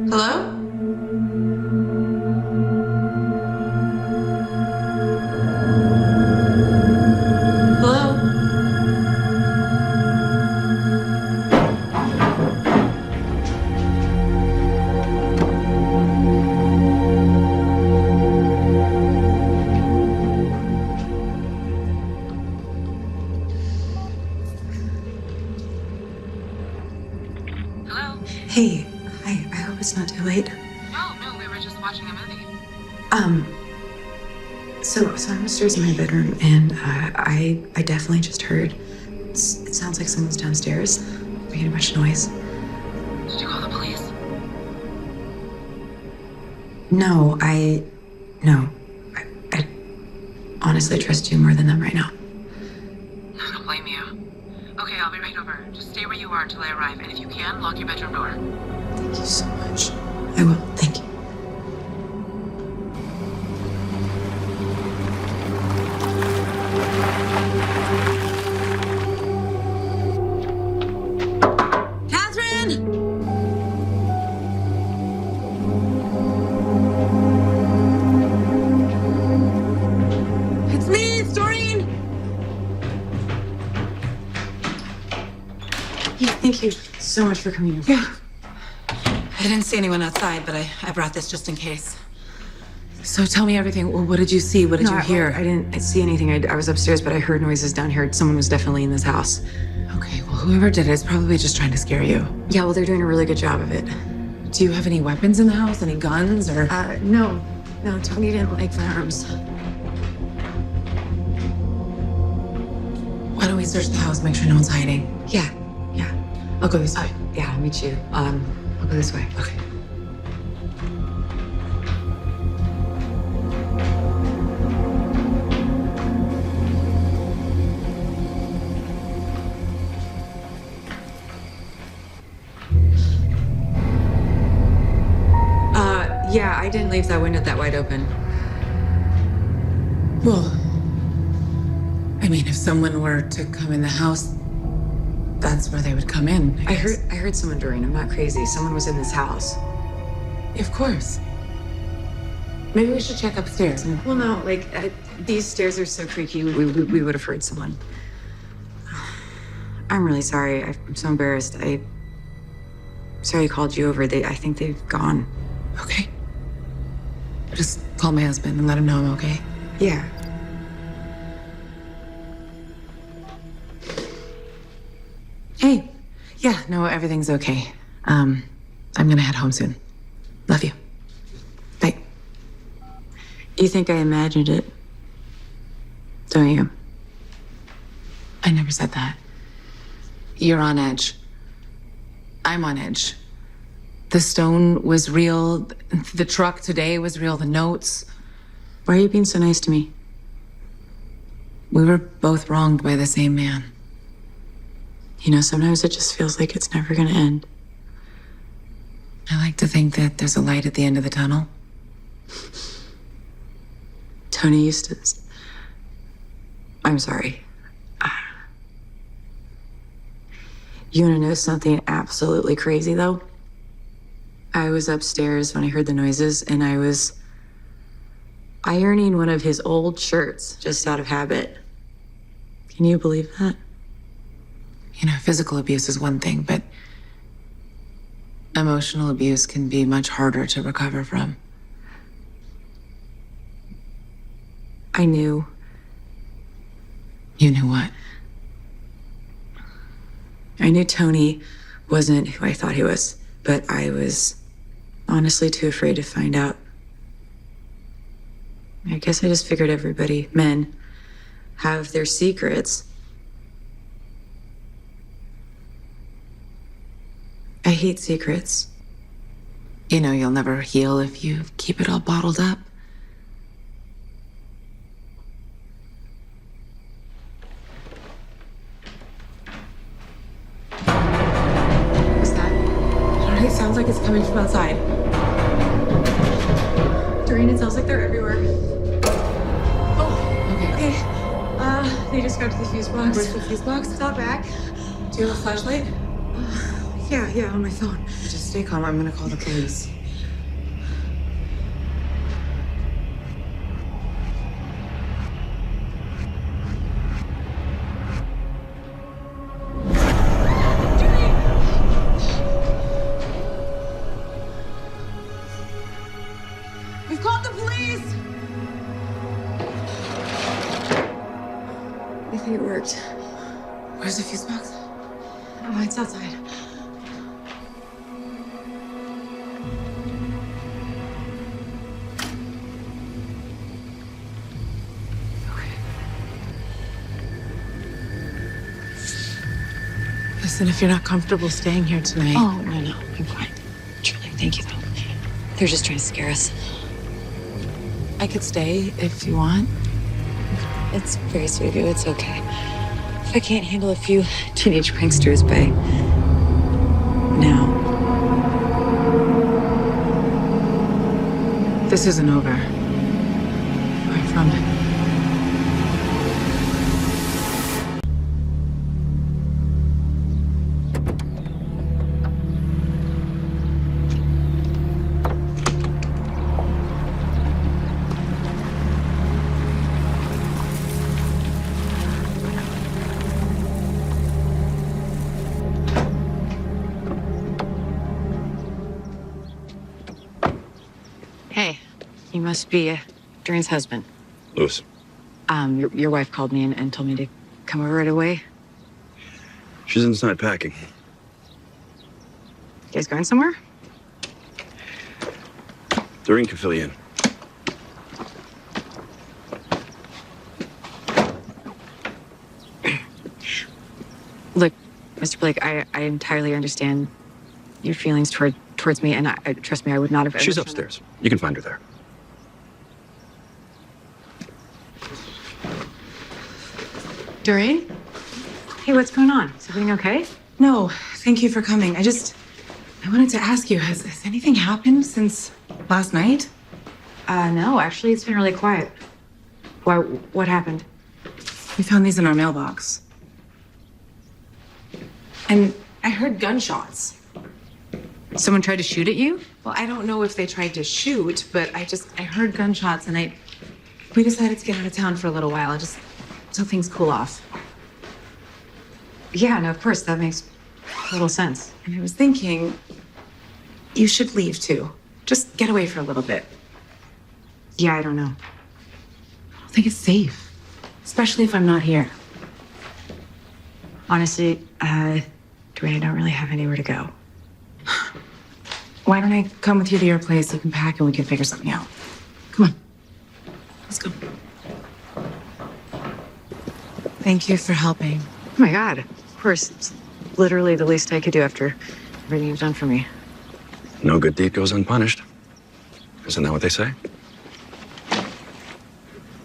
Hello? Hello? Hey, hi. I hope it's not too late. No, we were just watching a movie. So I'm upstairs in my bedroom, and I definitely just heard. It sounds like someone's downstairs making a bunch of noise. Did you call the police? No, I honestly trust you more than them right now. I don't blame you. Okay, I'll be right over. Just stay where you are until I arrive, and if you can, lock your bedroom door. Thank you so much. I will. Thank you. It's me, it's Doreen! Yeah, thank you so much for coming over. Yeah. I didn't see anyone outside, but I brought this just in case. So tell me everything. Well, what did you see? What did you hear? I didn't see anything. I was upstairs, but I heard noises down here. Someone was definitely in this house. Okay, well, whoever did it is probably just trying to scare you. Yeah, well, they're doing a really good job of it. Do you have any weapons in the house? Any guns or? No. No, Tony didn't like firearms. Why don't we search the house, make sure no one's hiding? Yeah. I'll go this way. Yeah, I'll meet you. I'll go this way. Okay. Yeah, I didn't leave that window that wide open. Well, I mean, if someone were to come in the house, that's where they would come in. I guess. I heard someone, Doreen. I'm not crazy. Someone was in this house. Of course. Maybe we should check upstairs. Well, no, like, these stairs are so creaky. We would have heard someone. I'm really sorry. I'm so embarrassed. Sorry I called you over. I think they've gone. Okay. Just call my husband and let him know I'm okay. Yeah. Hey. Yeah, no, everything's okay. I'm gonna head home soon. Love you. Bye. You think I imagined it? Don't you? I never said that. You're on edge. I'm on edge. The stone was real. The truck today was real. The notes. Why are you being so nice to me? We were both wronged by the same man. You know, sometimes it just feels like it's never gonna end. I like to think that there's a light at the end of the tunnel. Tony Eustace. I'm sorry. You wanna know something absolutely crazy, though? I was upstairs when I heard the noises, and I was ironing one of his old shirts just out of habit. Can you believe that? You know, physical abuse is one thing, but emotional abuse can be much harder to recover from. I knew. You knew what? I knew Tony wasn't who I thought he was, but I was honestly too afraid to find out. I guess I just figured everybody, men, have their secrets. I hate secrets. You know, you'll never heal if you keep it all bottled up. What's that? I don't know, it sounds like it's coming from outside. Doreen, it sounds like they're everywhere. Oh, okay. Okay. They just got to the fuse box. Where's the fuse box? It's out back. Do you have a flashlight? Yeah, on my phone. Just stay calm. I'm gonna call the police. We've called the police! I think it worked. Where's the fuse box? Oh, it's outside. Listen, if you're not comfortable staying here tonight. Oh, no, I'm fine. Truly, thank you, though. They're just trying to scare us. I could stay if you want. It's very sweet of you. It's okay. If I can't handle a few teenage pranksters by now. This isn't over. Far from it. Hey, you must be Doreen's husband. Lewis. Your wife called me and told me to come over right away. She's inside packing. You guys going somewhere? Doreen can fill you in. Look, Mr. Blake, I entirely understand your feelings towards me, and trust me, I would not have ever. She's upstairs. You can find her there. Doreen? Hey, what's going on? Is everything okay? No, thank you for coming. I wanted to ask you, has anything happened since last night? No, actually, it's been really quiet. Why? What happened? We found these in our mailbox. And I heard gunshots. Someone tried to shoot at you? Well, I don't know if they tried to shoot, but I heard gunshots and we decided to get out of town for a little while, just till things cool off. Yeah, no, of course, that makes total sense. And I was thinking, you should leave too. Just get away for a little bit. Yeah, I don't know. I don't think it's safe, especially if I'm not here. Honestly, Doreen, I don't really have anywhere to go. Why don't I come with you to your place? You can pack and we can figure something out. Come on. Let's go. Thank you for helping. Oh my God, of course. It's literally the least I could do after everything you've done for me. No good deed goes unpunished. Isn't that what they say?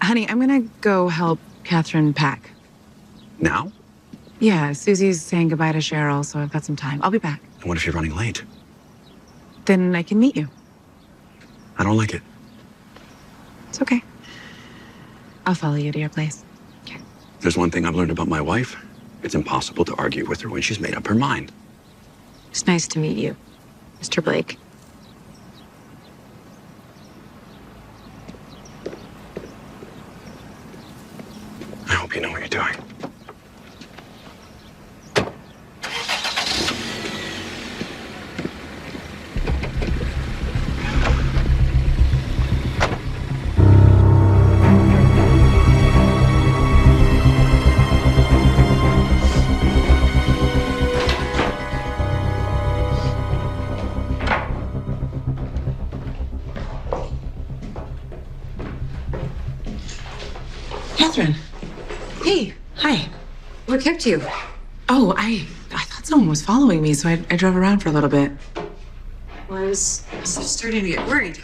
Honey, I'm gonna go help Catherine pack. Now? Yeah, Susie's saying goodbye to Cheryl, so I've got some time. I'll be back. And what if you're running late? Then I can meet you. I don't like it. It's okay. I'll follow you to your place. There's one thing I've learned about my wife. It's impossible to argue with her when she's made up her mind. It's nice to meet you, Mr. Blake. I hope you know what you're doing. Catherine. Hey, hi. What kept you? Oh, I thought someone was following me, so I drove around for a little bit. Well, I was starting to get worried.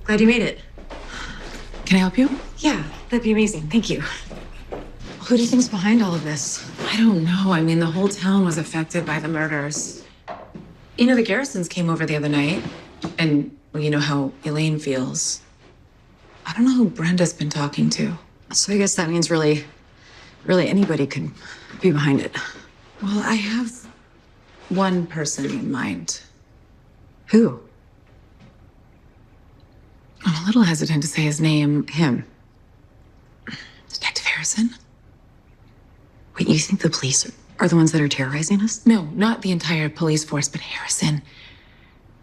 Glad you made it. Can I help you? Yeah, that'd be amazing. Thank you. Who do you think's behind all of this? I don't know. I mean, the whole town was affected by the murders. You know, the Garrisons came over the other night, and well, you know how Elaine feels. I don't know who Brenda's been talking to. So I guess that means really anybody could be behind it. Well, I have one person in mind. Who? I'm a little hesitant to say his name. Him. Detective Harrison? Wait, you think the police are the ones that are terrorizing us? No, not the entire police force, but Harrison.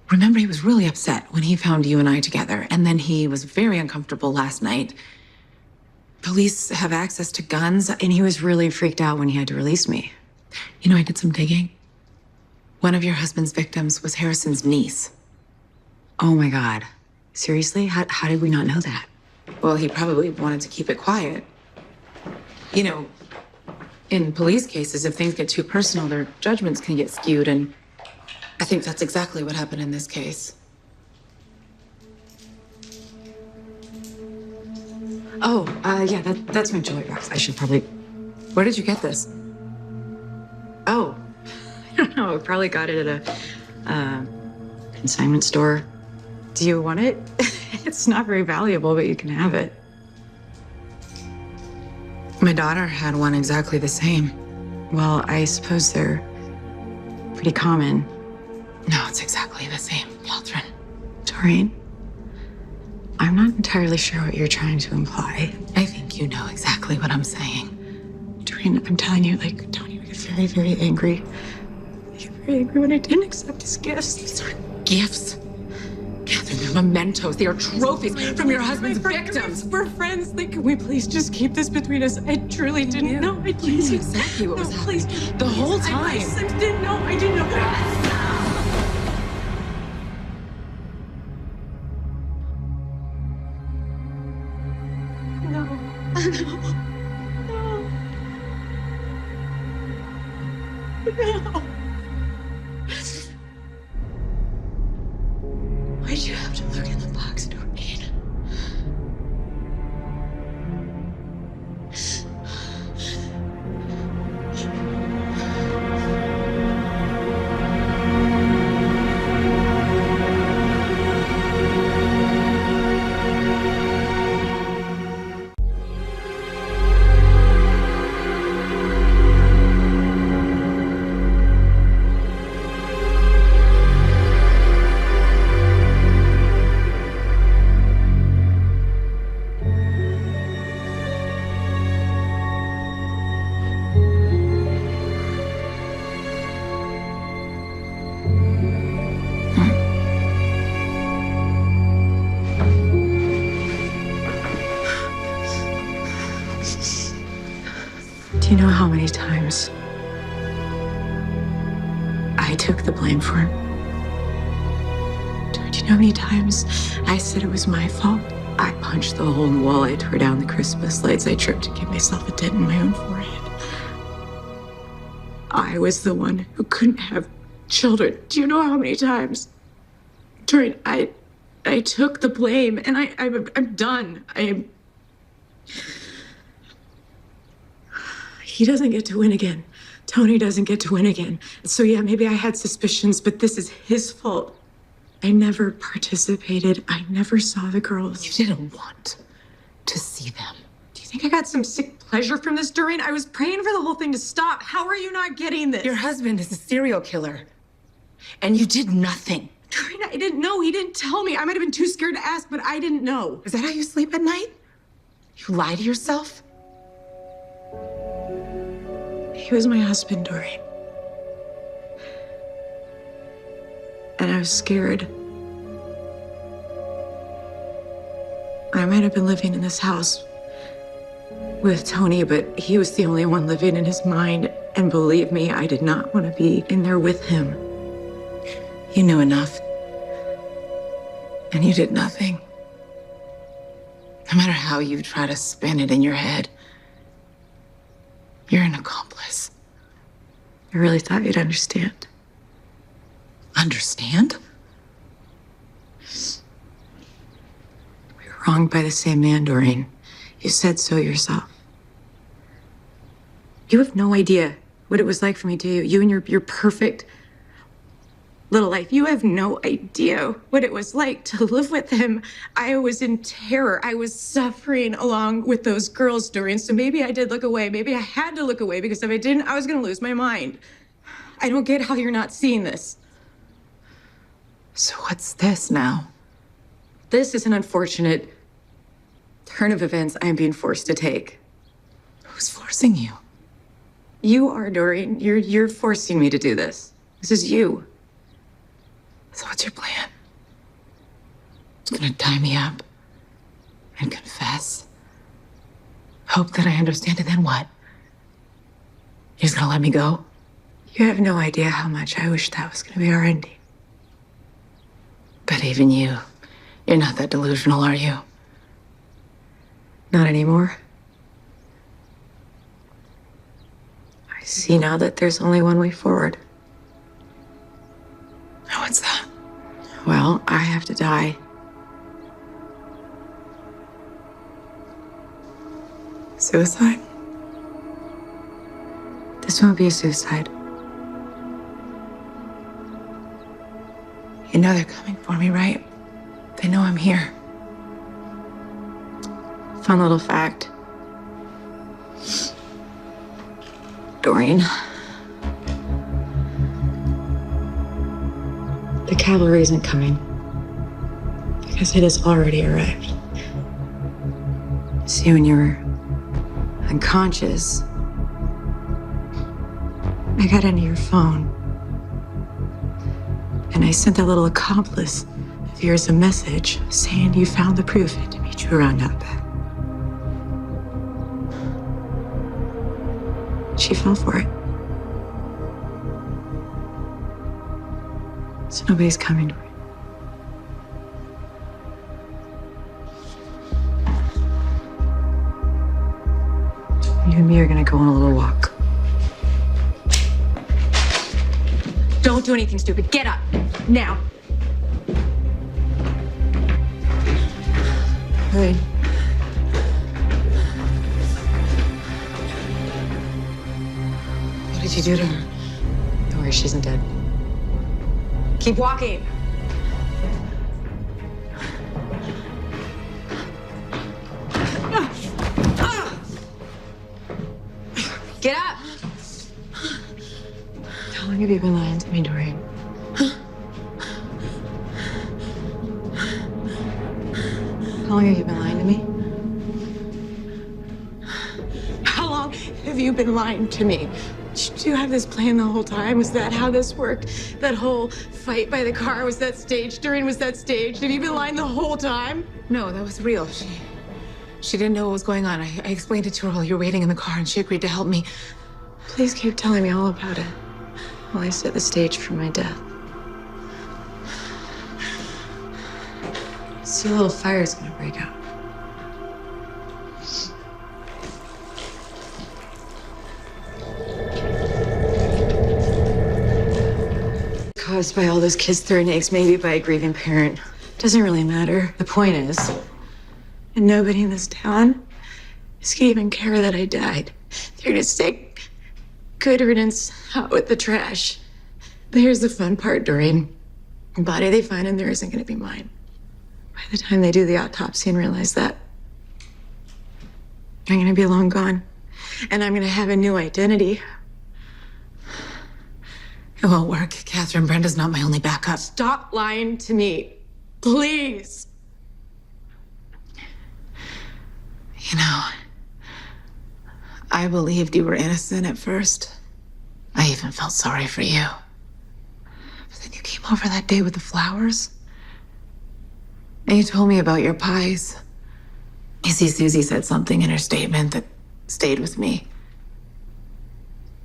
Remember, he was really upset when he found you and I together, and then he was very uncomfortable last night. Police have access to guns. And he was really freaked out when he had to release me. You know, I did some digging. One of your husband's victims was Harrison's niece. Oh my God. Seriously? How did we not know that? Well, he probably wanted to keep it quiet. You know, in police cases, if things get too personal, their judgments can get skewed, and I think that's exactly what happened in this case. Oh, yeah, that's my jewelry box. I should probably. Where did you get this? Oh, I don't know. I probably got it at a consignment store. Do you want it? It's not very valuable, but you can have it. My daughter had one exactly the same. Well, I suppose they're pretty common. No, it's exactly the same, Catherine. Doreen, I'm not entirely sure what you're trying to imply. I think you know exactly what I'm saying. Doreen, I'm telling you, like, Tony would get very, very angry. He got very angry when I didn't accept his gifts. These aren't gifts. Catherine, they're mementos. They are trophies from your husband's victims. We're friends. Like, can we please just keep this between us? I truly didn't know. I You knew exactly what was happening. The whole time. I didn't know. I didn't know. No. Why'd you have to look in the box, Doreen? Do you know how many times I took the blame for him? Do you know how many times I said it was my fault? I punched the hole in the wall. I tore down the Christmas lights. I tripped to give myself a dent in my own forehead. I was the one who couldn't have children. Do you know how many times? Doreen, I took the blame, and I'm done. He doesn't get to win again. Tony doesn't get to win again. So yeah, maybe I had suspicions, but this is his fault. I never participated. I never saw the girls. You didn't want to see them. Do you think I got some sick pleasure from this, Doreen? I was praying for the whole thing to stop. How are you not getting this? Your husband is a serial killer, and you did nothing. Doreen, I didn't know. He didn't tell me. I might have been too scared to ask, but I didn't know. Is that how you sleep at night? You lie to yourself? He was my husband, Doreen. And I was scared. I might have been living in this house with Tony, but he was the only one living in his mind. And believe me, I did not want to be in there with him. You knew enough. And you did nothing. No matter how you try to spin it in your head, you're an accomplice. I really thought you'd understand. Understand? We were wronged by the same man, Doreen. You said so yourself. You have no idea what it was like for me, do you? You and your perfect little life. You have no idea what it was like to live with him. I was in terror. I was suffering along with those girls, Doreen. So maybe I did look away. Maybe I had to look away because if I didn't, I was going to lose my mind. I don't get how you're not seeing this. So what's this now? This is an unfortunate turn of events I am being forced to take. Who's forcing you? You are, Doreen. You're forcing me to do this. This is you. So what's your plan? It's gonna tie me up and confess. Hope that I understand, and then what? You're just gonna let me go? You have no idea how much I wish that was gonna be our ending. But even you're not that delusional, are you? Not anymore. I see now that there's only one way forward. What's that? Well, I have to die. Suicide? This won't be a suicide. You know they're coming for me, right? They know I'm here. Fun little fact. Doreen. The cavalry isn't coming because it has already arrived. See, when you were unconscious, I got into your phone and I sent that little accomplice of yours a message saying you found the proof and to meet you around Outback. She fell for it. So nobody's coming to her. You and me are gonna go on a little walk. Don't do anything stupid. Get up. Now. Hey. What did you do to her? Don't worry, she isn't dead. Keep walking. Get up. How long have you been lying to me, Doreen? How long have you been lying to me? How long have you been lying to me? Did you have this plan the whole time? Was that how this worked? That whole fight by the car, was that staged? Doreen, was that staged? Have you been lying the whole time? No, that was real. She didn't know what was going on. I explained it to her while you were waiting in the car, and she agreed to help me. Please keep telling me all about it while I set the stage for my death. See, a little fire's gonna break out. Caused by all those kids throwing eggs, maybe by a grieving parent. Doesn't really matter. The point is, and nobody in this town is gonna even care that I died. They're gonna say, good riddance out with the trash. But here's the fun part, Doreen. The body they find in there isn't gonna be mine. By the time they do the autopsy and realize that, I'm gonna be long gone. And I'm gonna have a new identity. It won't work. Catherine, Brenda's not my only backup. Stop lying to me. Please. You know, I believed you were innocent at first. I even felt sorry for you. But then you came over that day with the flowers. And you told me about your pies. You see, Susie said something in her statement that stayed with me.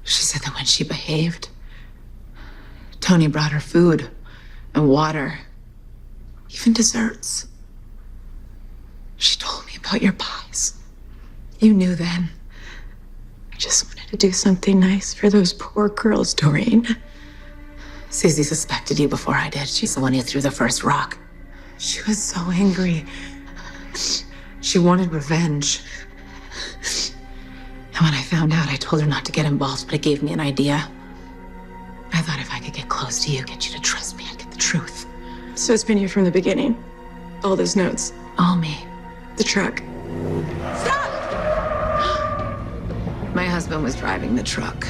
She said that when she behaved, Tony brought her food and water, even desserts. She told me about your pies. You knew then. I just wanted to do something nice for those poor girls, Doreen. Susie suspected you before I did. She's the one who threw the first rock. She was so angry. She wanted revenge. And when I found out, I told her not to get involved, but it gave me an idea. I thought if I could get close to you, get you to trust me, I'd get the truth. So it's been you from the beginning. All those notes. All me. The truck. My husband was driving the truck.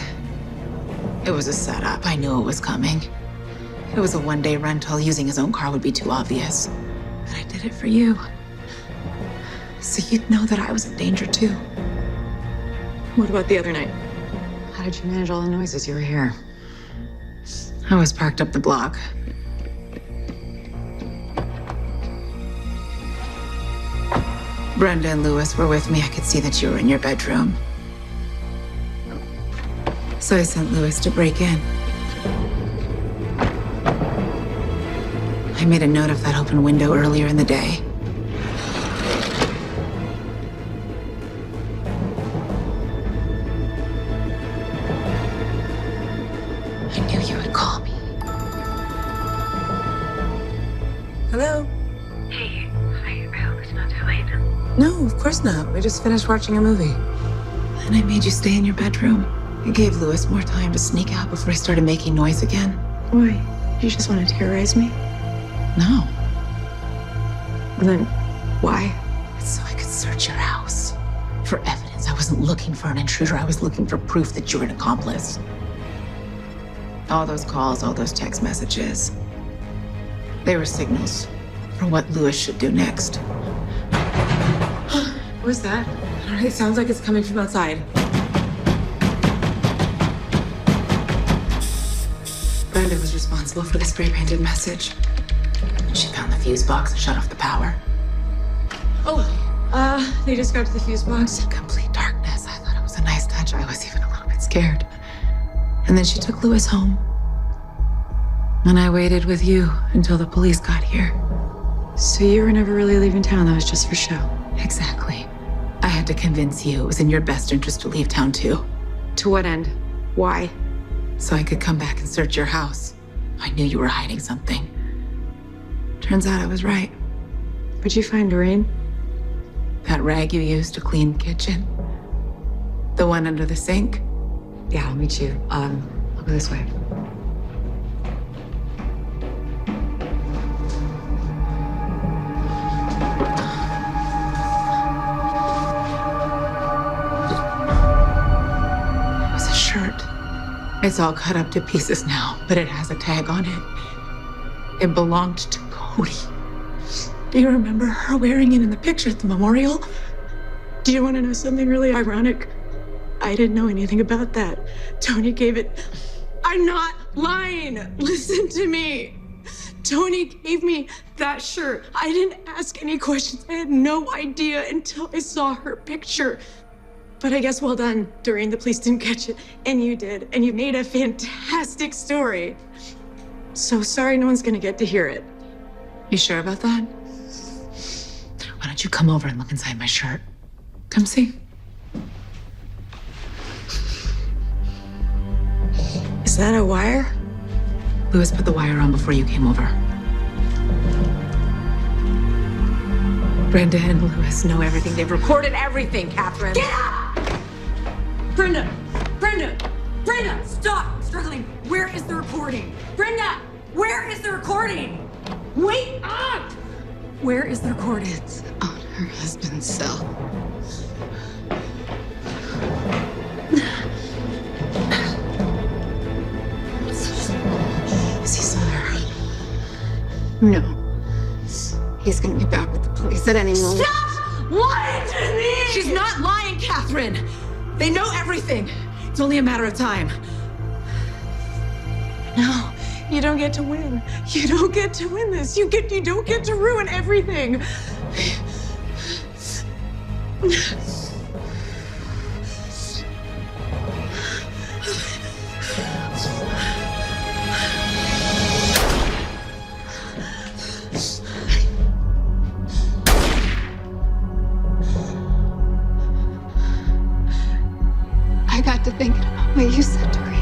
It was a setup. I knew it was coming. It was a one-day rental. Using his own car would be too obvious. But I did it for you. So you'd know that I was in danger too. What about the other night? How did you manage all the noises? You were here. I was parked up the block. Brenda and Lewis were with me. I could see that you were in your bedroom. So I sent Lewis to break in. I made a note of that open window earlier in the day. I knew you would call me. Hello? Hey, I hope it's not too late. No, of course not. We just finished watching a movie. And I made you stay in your bedroom. I gave Louis more time to sneak out before he started making noise again. Why? You just want to terrorize me? No, Then why? it's so I could search your house for evidence. I wasn't looking for an intruder. I was looking for proof that you were an accomplice. All those calls, all those text messages, they were signals for what Louis should do next. What was that? It sounds like it's coming from outside. Brenda was responsible for the spray-painted message. She found the fuse box and shut off the power. They just got to the fuse box. Complete darkness. I thought it was a nice touch. I was even a little bit scared. And then she took Louis home. And I waited with you until the police got here. So you were never really leaving town. That was just for show. Exactly. I had to convince you it was in your best interest to leave town too. To what end? Why? So I could come back and search your house. I knew you were hiding something. Turns out I was right. What'd you find, Doreen? That rag you used to clean the kitchen. The one under the sink. Yeah, I'll meet you. I'll go this way. It was a shirt. It's all cut up to pieces now, but it has a tag on it. It belonged to Cody. Do you remember her wearing it in the picture at the memorial? Do you want to know something really ironic? I didn't know anything about that. Tony gave it. I'm not lying. Listen to me. Tony gave me that shirt. I didn't ask any questions. I had no idea until I saw her picture. But I guess well done, Doreen. The police didn't catch it, and you did. And you made a fantastic story. So sorry no one's gonna get to hear it. You sure about that? Why don't you come over and look inside my shirt? Come see. Is that a wire? Louis put the wire on before you came over. Brenda and Louis know everything. They've recorded everything, Catherine. Get up! Brenda! Brenda! Brenda! Stop! I'm struggling. Where is the recording? Brenda! Where is the recording? Wait up! Where is the recording? It's on her husband's cell. Is he still there? No. He's gonna be back with the police at any moment. Stop lying to me! She's not lying, Catherine. They know everything. It's only a matter of time. No, you don't get to win. You don't get to win this. You don't get to ruin everything. I got to thinking about what you said, Doreen.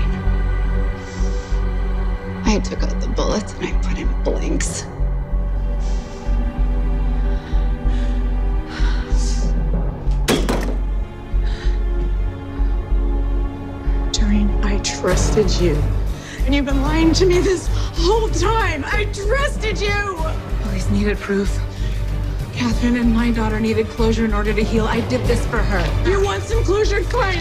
I took out the bullets and I put in blanks. Doreen, I trusted you. And you've been lying to me this whole time. I trusted you. Police needed proof. Catherine and my daughter needed closure in order to heal. I did this for her. You want some closure? Fine.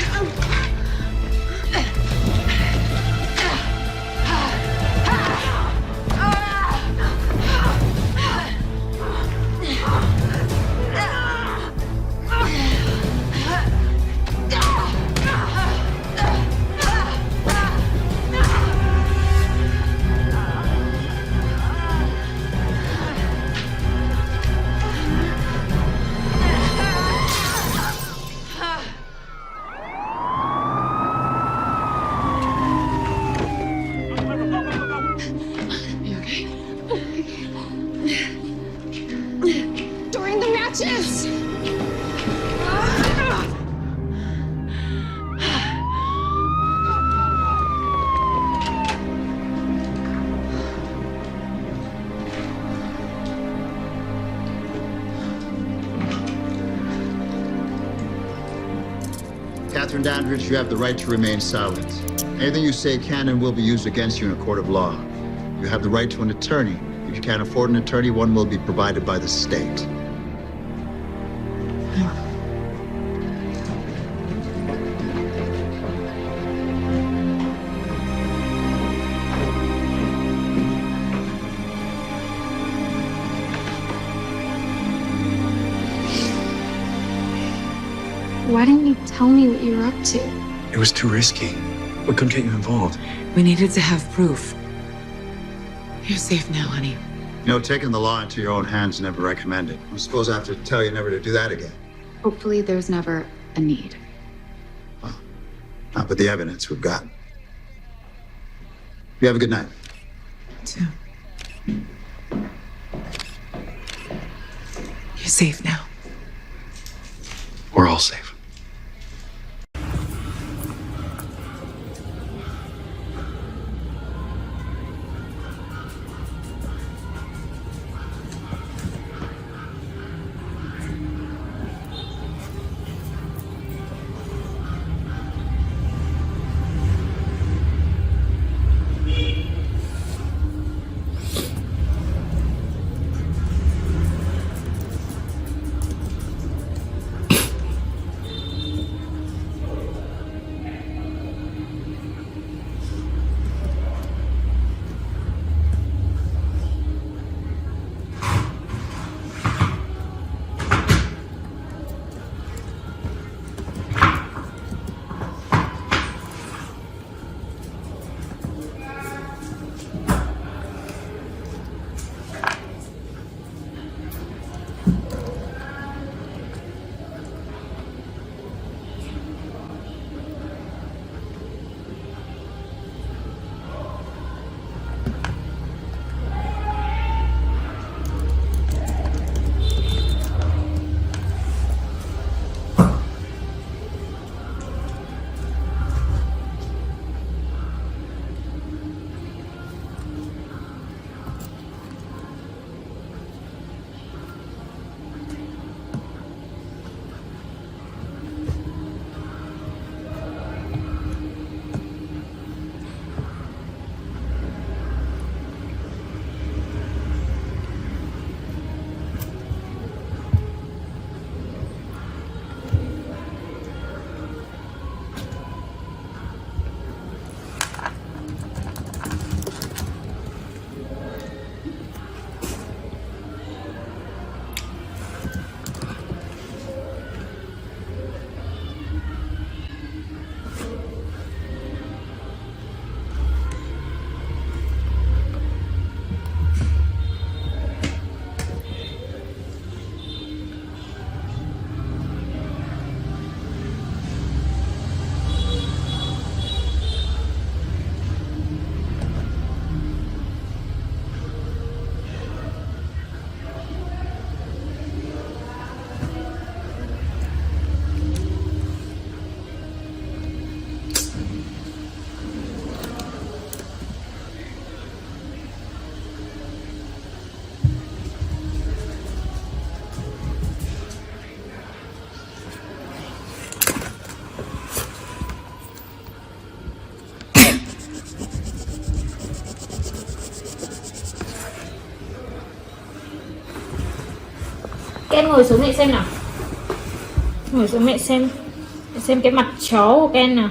Doreen, the matches! Catherine Dandridge, you have the right to remain silent. Anything you say can and will be used against you in a court of law. You have the right to an attorney. If you can't afford an attorney, one will be provided by the state. Why didn't you tell me what you were up to? It was too risky. We couldn't get you involved. We needed to have proof. You're safe now, honey. You know, taking the law into your own hands never recommended. I suppose I have to tell you never to do that again. Hopefully there's never a need. Not with the evidence we've got. You have a good night. Too. You're safe now. We're all safe. Ken ngồi xuống mẹ xem nào. Ngồi xuống mẹ xem cái mặt chó của Ken nào.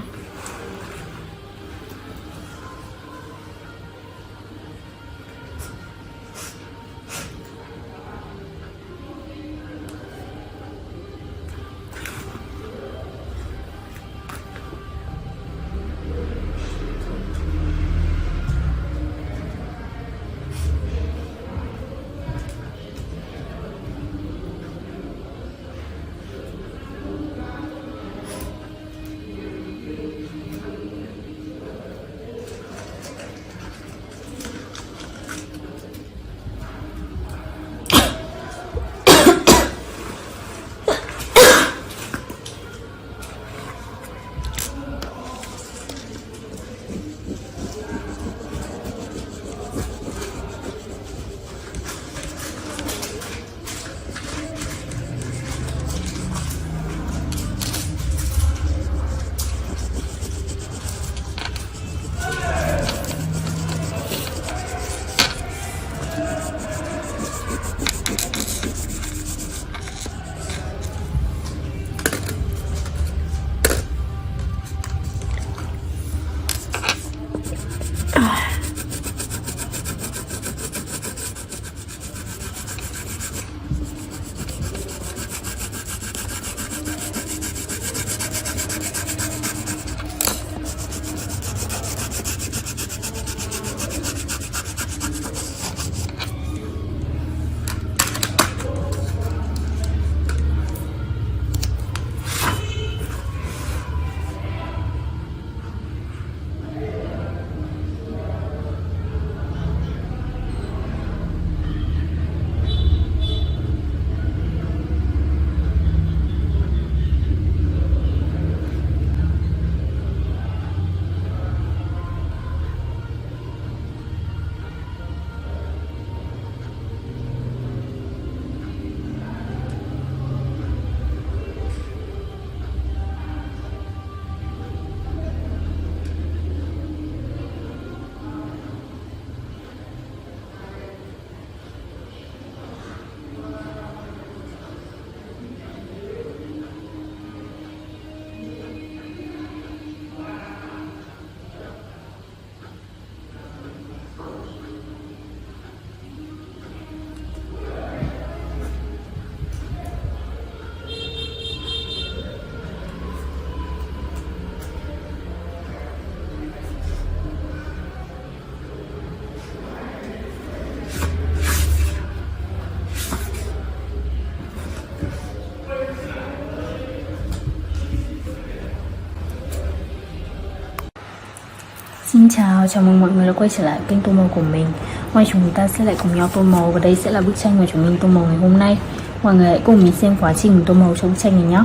Xin chào, chào mừng mọi người đã quay trở lại kênh Tô Màu của mình. Hôm nay chúng ta sẽ lại cùng nhau tô màu và đây sẽ là bức tranh mà chúng mình tô màu ngày hôm nay. Mọi người hãy cùng mình xem quá trình tô màu cho bức tranh này nhé.